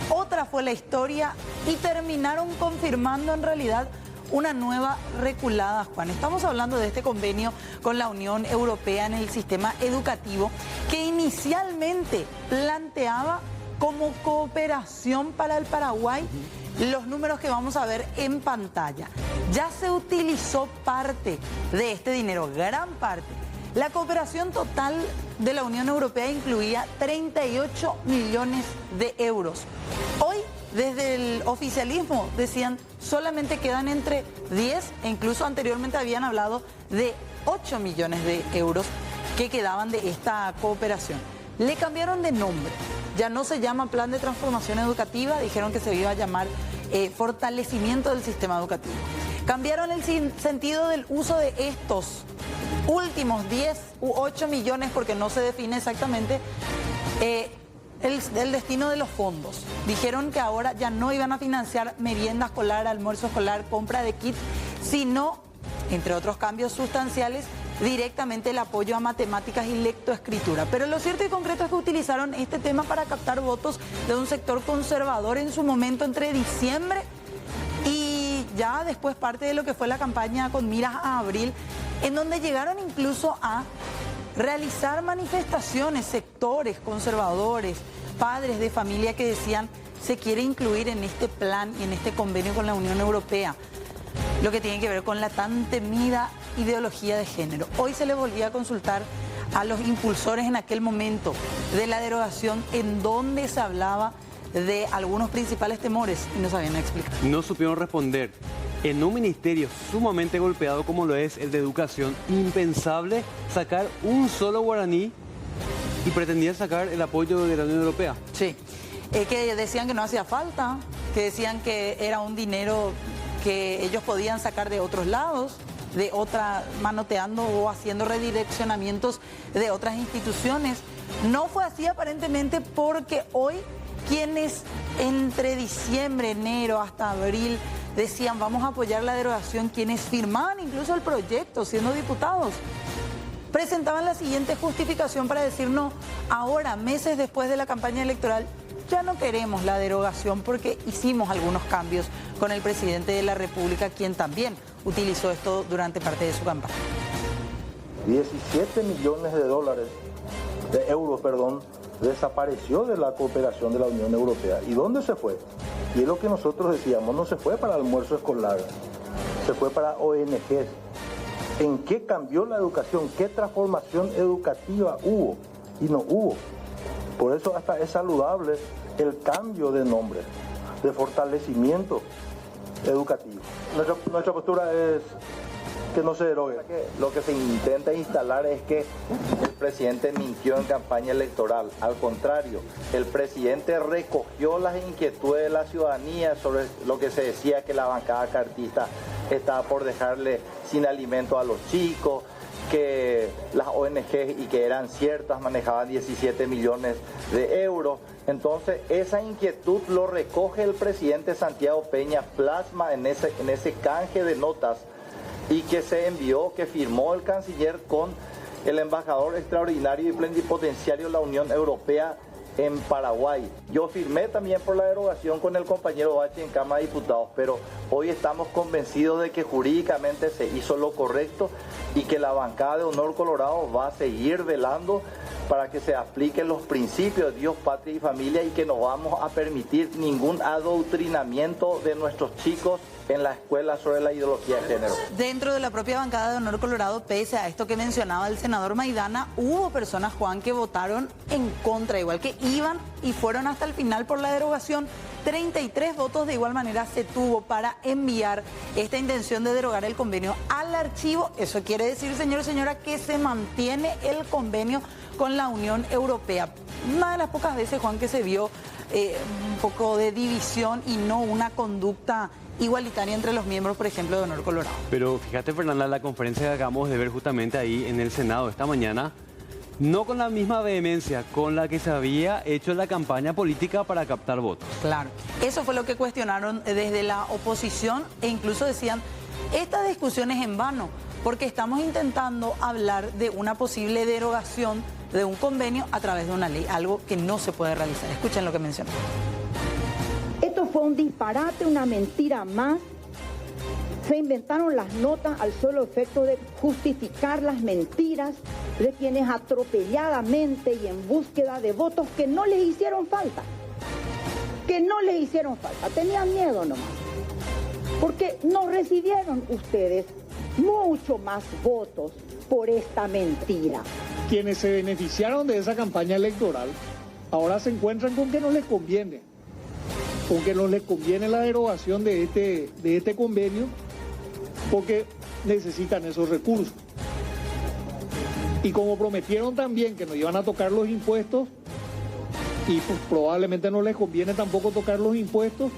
otra fue la historia y terminaron confirmando en realidad una nueva reculada, Juan. Estamos hablando de este convenio con la Unión Europea en el sistema educativo que inicialmente planteaba como cooperación para el Paraguay los números que vamos a ver en pantalla. Ya se utilizó parte de este dinero, gran parte. La cooperación total de la Unión Europea incluía 38 millones de euros. Hoy, desde el oficialismo, decían solamente quedan entre 10 e incluso anteriormente habían hablado de 8 millones de euros que quedaban de esta cooperación. Le cambiaron de nombre. Ya no se llama Plan de Transformación Educativa, dijeron que se iba a llamar Fortalecimiento del Sistema Educativo. Cambiaron el sentido del uso de estos últimos 10 u 8 millones, porque no se define exactamente el destino de los fondos. Dijeron que ahora ya no iban a financiar merienda escolar, almuerzo escolar, compra de kits, sino, entre otros cambios sustanciales, directamente el apoyo a matemáticas y lectoescritura. Pero lo cierto y concreto es que utilizaron este tema para captar votos de un sector conservador en su momento entre diciembre y ya después parte de lo que fue la campaña con miras a abril, en donde llegaron incluso a realizar manifestaciones, sectores conservadores, padres de familia que decían se quiere incluir en este plan y en este convenio con la Unión Europea lo que tiene que ver con la tan temida ideología de género. Hoy se le volvía a consultar a los impulsores en aquel momento de la derogación, en donde se hablaba de algunos principales temores y no sabían explicar. No supieron responder. En un ministerio sumamente golpeado como lo es el de Educación, impensable sacar un solo guaraní y pretendían sacar el apoyo de la Unión Europea. Sí, que decían que no hacía falta, que decían que era un dinero que ellos podían sacar de otros lados, de otra, manoteando o haciendo redireccionamientos de otras instituciones. No fue así aparentemente, porque hoy quienes entre diciembre, enero hasta abril decían vamos a apoyar la derogación, quienes firmaban incluso el proyecto siendo diputados, presentaban la siguiente justificación para decir no, ahora meses después de la campaña electoral ya no queremos la derogación porque hicimos algunos cambios con el presidente de la República, quien también utilizó esto durante parte de su campaña. 17 millones de euros, desapareció de la cooperación de la Unión Europea. ¿Y dónde se fue? Y es lo que nosotros decíamos, no se fue para almuerzo escolar, se fue para ONGs. ¿En qué cambió la educación? ¿Qué transformación educativa hubo? Y no hubo. Por eso hasta es saludable el cambio de nombre, de fortalecimiento educativo. Nuestra postura es que no se derogue. Lo que se intenta instalar es que el presidente mintió en campaña electoral. Al contrario, el presidente recogió las inquietudes de la ciudadanía sobre lo que se decía que la bancada cartista estaba por dejarle sin alimento a los chicos, que las ONG, y que eran ciertas, manejaban 17 millones de euros. Entonces esa inquietud lo recoge el presidente Santiago Peña, plasma en ese canje de notas y que se envió, que firmó el canciller con el embajador extraordinario y plenipotenciario de la Unión Europea en Paraguay. Yo firmé también por la derogación con el compañero Bachi en Cámara de Diputados, pero hoy estamos convencidos de que jurídicamente se hizo lo correcto y que la bancada de Honor Colorado va a seguir velando para que se apliquen los principios de Dios, patria y familia, y que no vamos a permitir ningún adoctrinamiento de nuestros chicos en la escuela sobre la ideología de género. Dentro de la propia bancada de Honor Colorado, pese a esto que mencionaba el senador Maidana, hubo personas, Juan, que votaron en contra, igual que iban y fueron hasta el final por la derogación. 33 votos de igual manera se tuvo para enviar esta intención de derogar el convenio al archivo. Eso quiere decir, señor y señora, que se mantiene el convenio con la Unión Europea. Una de las pocas veces, Juan, que se vio un poco de división y no una conducta igualitaria entre los miembros, por ejemplo, de Honor Colorado. Pero fíjate, Fernanda, la conferencia que acabamos de ver justamente ahí en el Senado esta mañana, no con la misma vehemencia con la que se había hecho la campaña política para captar votos. Claro, eso fue lo que cuestionaron desde la oposición e incluso decían, esta discusión es en vano, porque estamos intentando hablar de una posible derogación de un convenio a través de una ley, algo que no se puede realizar. Escuchen lo que mencionó. Esto fue un disparate, una mentira más. Se inventaron las notas al solo efecto de justificar las mentiras de quienes atropelladamente y en búsqueda de votos que no les hicieron falta. Tenían miedo nomás. Porque no recibieron ustedes mucho más votos por esta mentira. Quienes se beneficiaron de esa campaña electoral ahora se encuentran con que no les conviene. Con que no les conviene la derogación de este convenio porque necesitan esos recursos. Y como prometieron también que nos iban a tocar los impuestos, y pues probablemente no les conviene tampoco tocar los impuestos,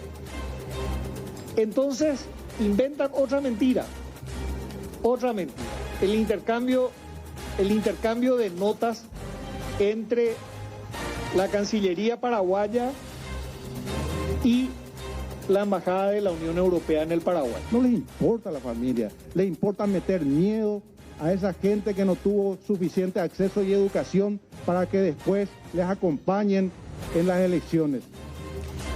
entonces inventan otra mentira. El intercambio de notas entre la Cancillería paraguaya y la Embajada de la Unión Europea en el Paraguay. No les importa a la familia, les importa meter miedo a esa gente que no tuvo suficiente acceso y educación para que después les acompañen en las elecciones.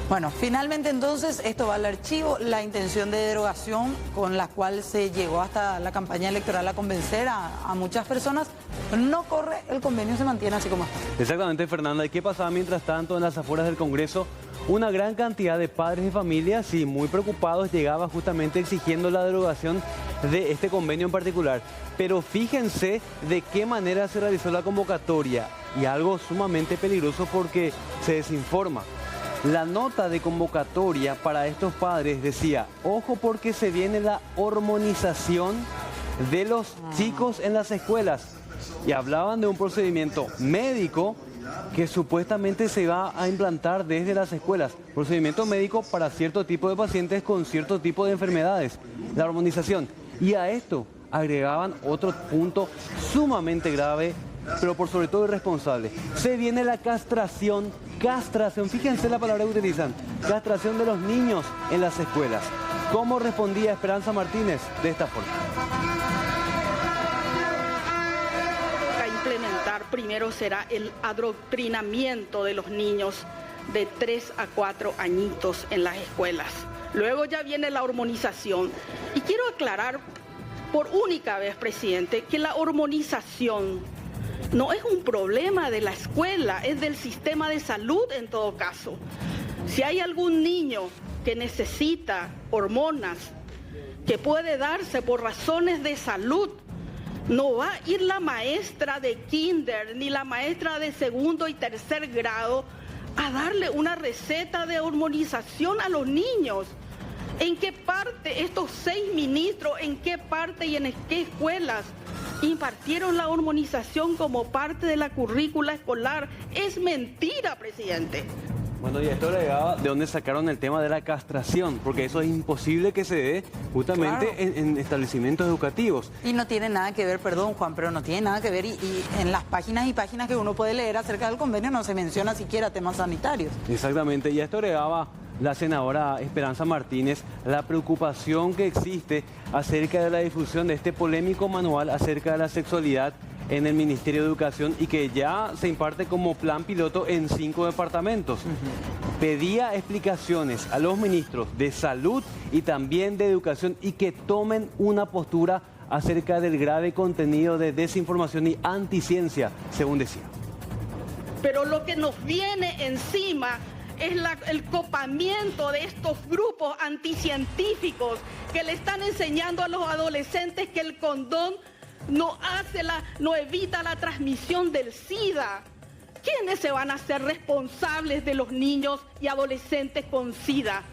Bueno, finalmente entonces esto va al archivo, la intención de derogación con la cual se llegó hasta la campaña electoral a convencer a muchas personas, no corre, el convenio se mantiene así como está. Exactamente, Fernanda. ¿Y qué pasaba mientras tanto en las afueras del Congreso? Una gran cantidad de padres y familias, y muy preocupados, llegaba justamente exigiendo la derogación de este convenio en particular. Pero fíjense de qué manera se realizó la convocatoria, y algo sumamente peligroso porque se desinforma. La nota de convocatoria para estos padres decía, ojo porque se viene la hormonización de los chicos en las escuelas. Y hablaban de un procedimiento médico que supuestamente se va a implantar desde las escuelas. Procedimiento médico para cierto tipo de pacientes con cierto tipo de enfermedades. La hormonización. Y a esto agregaban otro punto sumamente grave, pero por sobre todo irresponsable. Se viene la castración, fíjense la palabra que utilizan, castración de los niños en las escuelas. ¿Cómo respondía Esperanza Martínez? De esta forma. A implementar primero será el adoctrinamiento de los niños de 3 a 4 añitos en las escuelas. Luego ya viene la hormonización. Y quiero aclarar por única vez, presidente, que la hormonización no es un problema de la escuela, es del sistema de salud en todo caso. Si hay algún niño que necesita hormonas, que puede darse por razones de salud, no va a ir la maestra de kinder ni la maestra de segundo y tercer grado a darle una receta de hormonización a los niños. ¿En qué parte estos 6 ministros, en qué parte y en qué escuelas impartieron la hormonización como parte de la currícula escolar? Es mentira, presidente. Bueno, y esto agregaba de dónde sacaron el tema de la castración, porque eso es imposible que se dé justamente en establecimientos educativos. Y no tiene nada que ver, perdón Juan, pero no tiene nada que ver, y en las páginas y páginas que uno puede leer acerca del convenio no se menciona siquiera temas sanitarios. Exactamente, y esto agregaba la senadora Esperanza Martínez la preocupación que existe acerca de la difusión de este polémico manual acerca de la sexualidad en el Ministerio de Educación, y que ya se imparte como plan piloto en 5 departamentos. Pedía explicaciones a los ministros de Salud y también de Educación, y que tomen una postura acerca del grave contenido de desinformación y anticiencia, según decía. Pero lo que nos viene encima es el copamiento de estos grupos anticientíficos que le están enseñando a los adolescentes que el condón no evita la transmisión del SIDA. ¿Quiénes se van a hacer responsables de los niños y adolescentes con SIDA?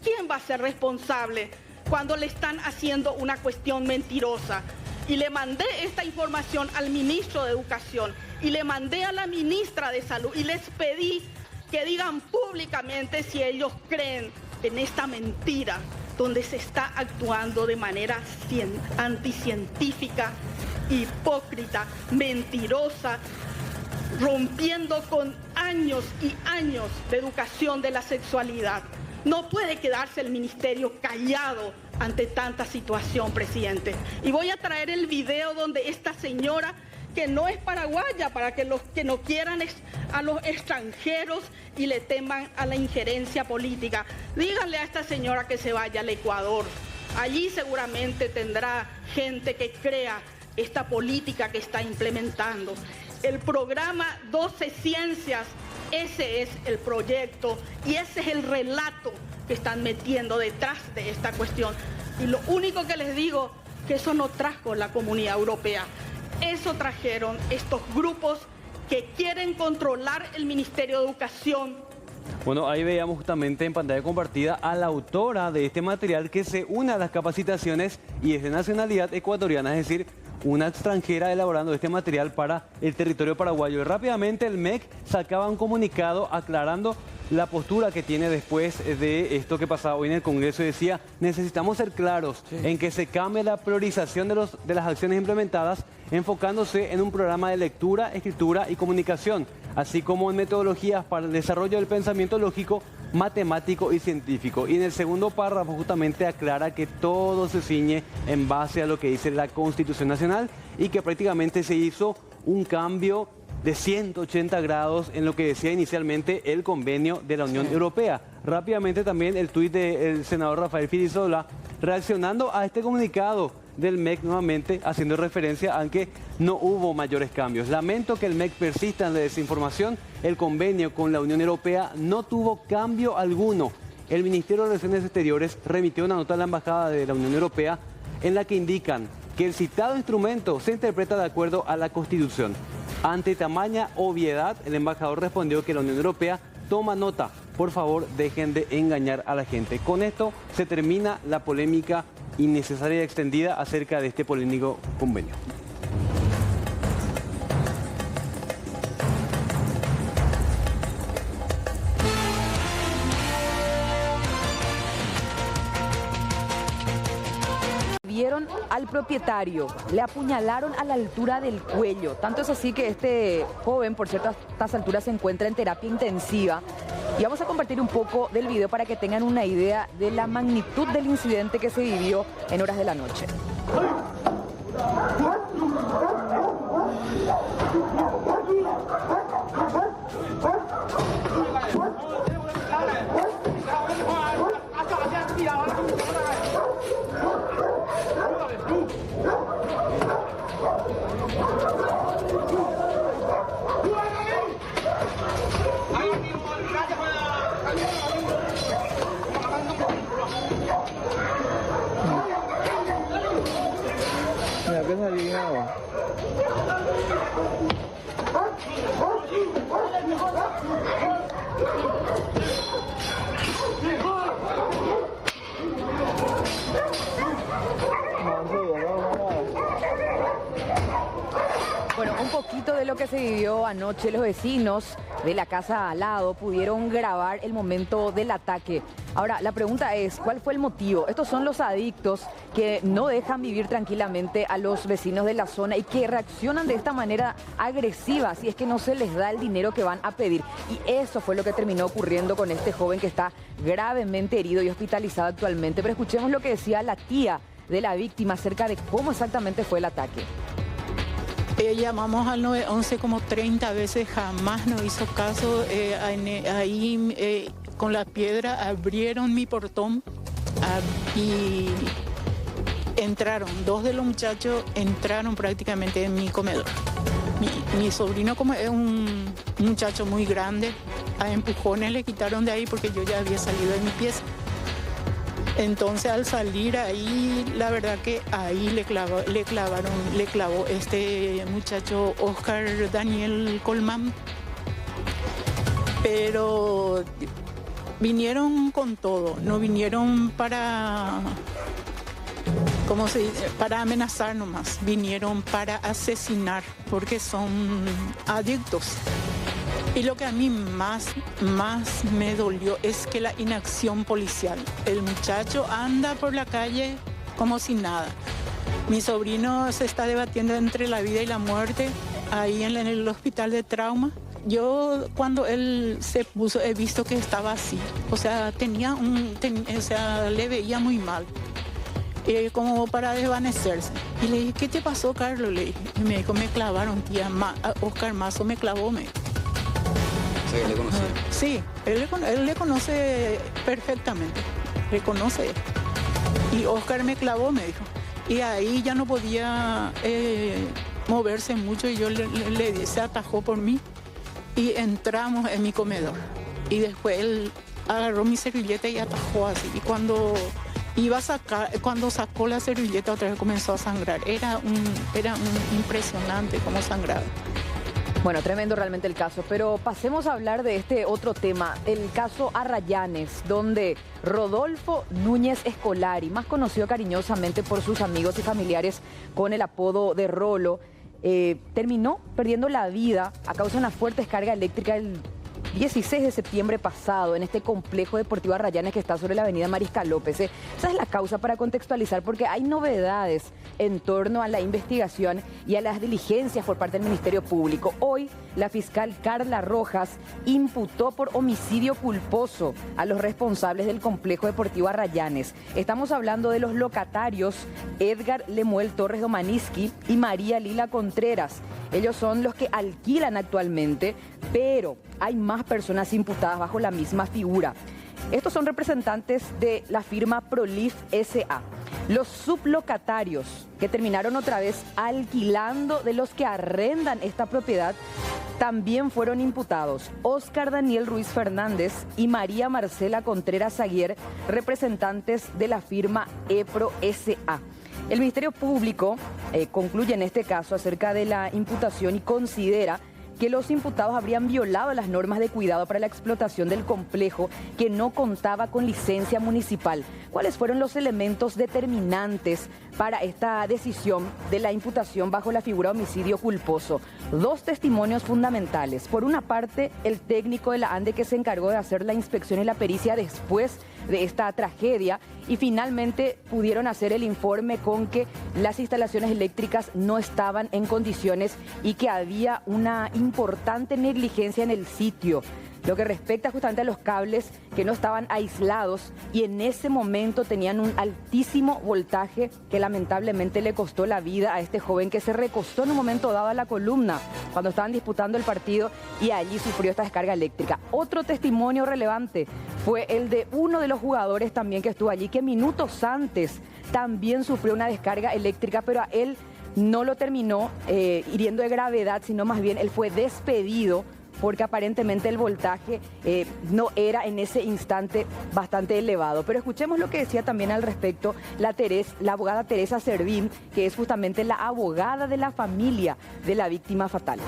¿Quién va a ser responsable cuando le están haciendo una cuestión mentirosa? Y le mandé esta información al ministro de Educación y le mandé a la ministra de Salud y les pedí que digan públicamente si ellos creen en esta mentira donde se está actuando de manera anticientífica, hipócrita, mentirosa, rompiendo con años y años de educación de la sexualidad. No puede quedarse el ministerio callado ante tanta situación, presidente. Y voy a traer el video donde esta señora, que no es paraguaya, para que los que no quieran a los extranjeros y le teman a la injerencia política, díganle a esta señora que se vaya al Ecuador. Allí seguramente tendrá gente que crea esta política que está implementando. El programa 12 Ciencias, ese es el proyecto y ese es el relato que están metiendo detrás de esta cuestión. Y lo único que les digo, que eso no trajo la Comunidad Europea. Eso trajeron estos grupos que quieren controlar el Ministerio de Educación. Bueno, ahí veíamos justamente en pantalla compartida a la autora de este material que se une a las capacitaciones y es de nacionalidad ecuatoriana, es decir, una extranjera elaborando este material para el territorio paraguayo. Y rápidamente el MEC sacaba un comunicado aclarando la postura que tiene después de esto que pasaba hoy en el Congreso y decía: necesitamos ser claros en que se cambie la priorización de las acciones implementadas, enfocándose en un programa de lectura, escritura y comunicación, así como en metodologías para el desarrollo del pensamiento lógico, matemático y científico. Y en el segundo párrafo justamente aclara que todo se ciñe en base a lo que dice la Constitución Nacional y que prácticamente se hizo un cambio de 180 grados en lo que decía inicialmente el convenio de la Unión Europea. Rápidamente también el tuit del senador Rafael Filisola reaccionando a este comunicado del MEC, nuevamente haciendo referencia a que no hubo mayores cambios. Lamento que el MEC persista en la desinformación. El convenio con la Unión Europea no tuvo cambio alguno. El Ministerio de Relaciones Exteriores remitió una nota a la Embajada de la Unión Europea en la que indican que el citado instrumento se interpreta de acuerdo a la Constitución. Ante tamaña obviedad, el embajador respondió que la Unión Europea toma nota. Por favor, dejen de engañar a la gente. Con esto se termina la polémica innecesaria y extendida acerca de este polémico convenio. Vieron al propietario, le apuñalaron a la altura del cuello. Tanto es así que este joven, por cierto, a estas alturas se encuentra en terapia intensiva. Y vamos a compartir un poco del video para que tengan una idea de la magnitud del incidente que se vivió en horas de la noche. Mira que salí agua. Bueno, un poquito de lo que se vivió anoche. Los vecinos de la casa al lado pudieron grabar el momento del ataque. Ahora, la pregunta es, ¿cuál fue el motivo? Estos son los adictos que no dejan vivir tranquilamente a los vecinos de la zona y que reaccionan de esta manera agresiva si es que no se les da el dinero que van a pedir. Y eso fue lo que terminó ocurriendo con este joven que está gravemente herido y hospitalizado actualmente. Pero escuchemos lo que decía la tía de la víctima acerca de cómo exactamente fue el ataque. Llamamos al 911 como 30 veces, jamás nos hizo caso. Ahí con la piedra abrieron mi portón y entraron. Dos de los muchachos entraron prácticamente en mi comedor. Mi sobrino, como es un muchacho muy grande, a empujones le quitaron de ahí porque yo ya había salido de mi pieza. Entonces al salir ahí, la verdad que ahí le clavó este muchacho Oscar Daniel Colmán. Pero vinieron con todo, no vinieron para, ¿cómo se dice?, para amenazar nomás, vinieron para asesinar, porque son adictos. Y lo que a mí más me dolió es que la inacción policial. El muchacho anda por la calle como si nada. Mi sobrino se está debatiendo entre la vida y la muerte ahí en el hospital de trauma. Yo cuando él se puso he visto que estaba así, o sea, le veía muy mal, como para desvanecerse. Y le dije, ¿qué te pasó, Carlos? Le dije, y me dijo, me clavaron, tía, Oscar Mazo me clavó, me dijo. ¿Sí, le conocía? Sí, él le conoce perfectamente, le conoce. Y Oscar me clavó, me dijo. Y ahí ya no podía moverse mucho y yo se atajó por mí. Y entramos en mi comedor. Y después él agarró mi servilleta y atajó así. Y cuando sacó la servilleta otra vez comenzó a sangrar. Era impresionante cómo sangraba. Bueno, tremendo realmente el caso, pero pasemos a hablar de este otro tema, el caso Arrayanes, donde Rodolfo Núñez Escolari, más conocido cariñosamente por sus amigos y familiares con el apodo de Rolo, terminó perdiendo la vida a causa de una fuerte descarga eléctrica el 16 de septiembre pasado en este complejo deportivo Arrayanes que está sobre la avenida Mariscal López. Esa es la causa para contextualizar porque hay novedades en torno a la investigación y a las diligencias por parte del Ministerio Público. Hoy la fiscal Carla Rojas imputó por homicidio culposo a los responsables del complejo deportivo Arrayanes. Estamos hablando de los locatarios Edgar Lemuel Torres Domaniski y María Lila Contreras. Ellos son los que alquilan actualmente, pero hay más personas imputadas bajo la misma figura. Estos son representantes de la firma Prolif S.A. Los sublocatarios que terminaron otra vez alquilando de los que arrendan esta propiedad también fueron imputados. Oscar Daniel Ruiz Fernández y María Marcela Contreras Aguirre, representantes de la firma EPRO S.A. El Ministerio Público concluye en este caso acerca de la imputación y considera que los imputados habrían violado las normas de cuidado para la explotación del complejo que no contaba con licencia municipal. ¿Cuáles fueron los elementos determinantes para esta decisión de la imputación bajo la figura de homicidio culposo? Dos testimonios fundamentales. Por una parte, el técnico de la ANDE que se encargó de hacer la inspección y la pericia después de esta tragedia y finalmente pudieron hacer el informe con que las instalaciones eléctricas no estaban en condiciones y que había una importante negligencia en el sitio. Lo que respecta justamente a los cables que no estaban aislados y en ese momento tenían un altísimo voltaje que lamentablemente le costó la vida a este joven que se recostó en un momento dado a la columna cuando estaban disputando el partido y allí sufrió esta descarga eléctrica. Otro testimonio relevante fue el de uno de los jugadores también que estuvo allí, que minutos antes también sufrió una descarga eléctrica, pero a él no lo terminó hiriendo de gravedad, sino más bien él fue despedido porque aparentemente el voltaje no era en ese instante bastante elevado. Pero escuchemos lo que decía también al respecto la abogada Teresa Servín, que es justamente la abogada de la familia de la víctima fatal.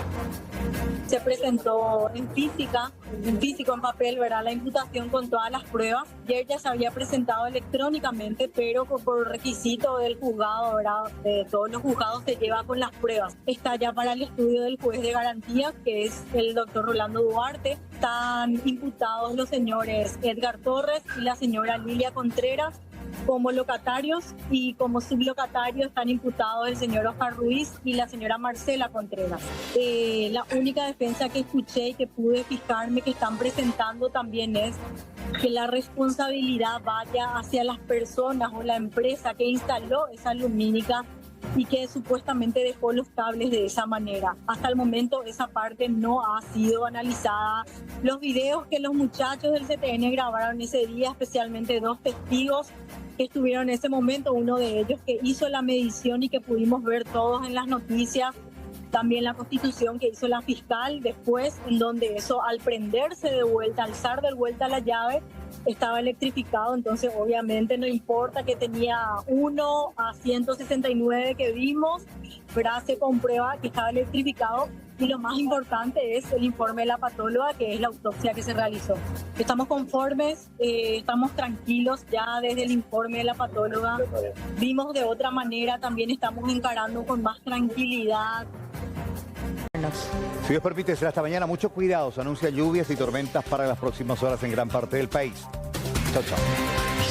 Se presentó en físico en papel, ¿verdad?, la imputación con todas las pruebas. Ayer ya se había presentado electrónicamente, pero por requisito del juzgado, ¿verdad?, de todos los juzgados se lleva con las pruebas. Está ya para el estudio del juez de garantía, que es el doctor Rolando Duarte. Están imputados los señores Edgar Torres y la señora Lilia Contreras como locatarios, y como sublocatarios están imputados el señor Oscar Ruiz y la señora Marcela Contreras. La única defensa que escuché y que pude fijarme que están presentando también es que la responsabilidad vaya hacia las personas o la empresa que instaló esa lumínica y que supuestamente dejó los cables de esa manera. Hasta el momento esa parte no ha sido analizada. Los videos que los muchachos del CTN grabaron ese día, especialmente dos testigos que estuvieron en ese momento, uno de ellos que hizo la medición y que pudimos ver todos en las noticias, También la constitución que hizo la fiscal después, en donde eso al prenderse de vuelta, alzar de vuelta la llave, estaba electrificado. Entonces obviamente no importa que tenía 1 a 169 que vimos, ¿verdad? Se comprueba que estaba electrificado. Y lo más importante es el informe de la patóloga, que es la autopsia que se realizó. Estamos conformes, estamos tranquilos ya desde el informe de la patóloga. Vimos de otra manera, también estamos encarando con más tranquilidad. Si Dios permite, será hasta mañana. Mucho cuidado, se anuncian lluvias y tormentas para las próximas horas en gran parte del país. Chao, chao.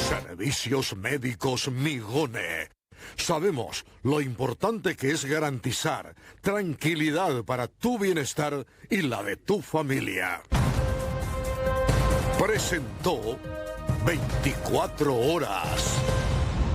Servicios Médicos Migone. Sabemos lo importante que es garantizar tranquilidad para tu bienestar y la de tu familia. Presentó 24 horas.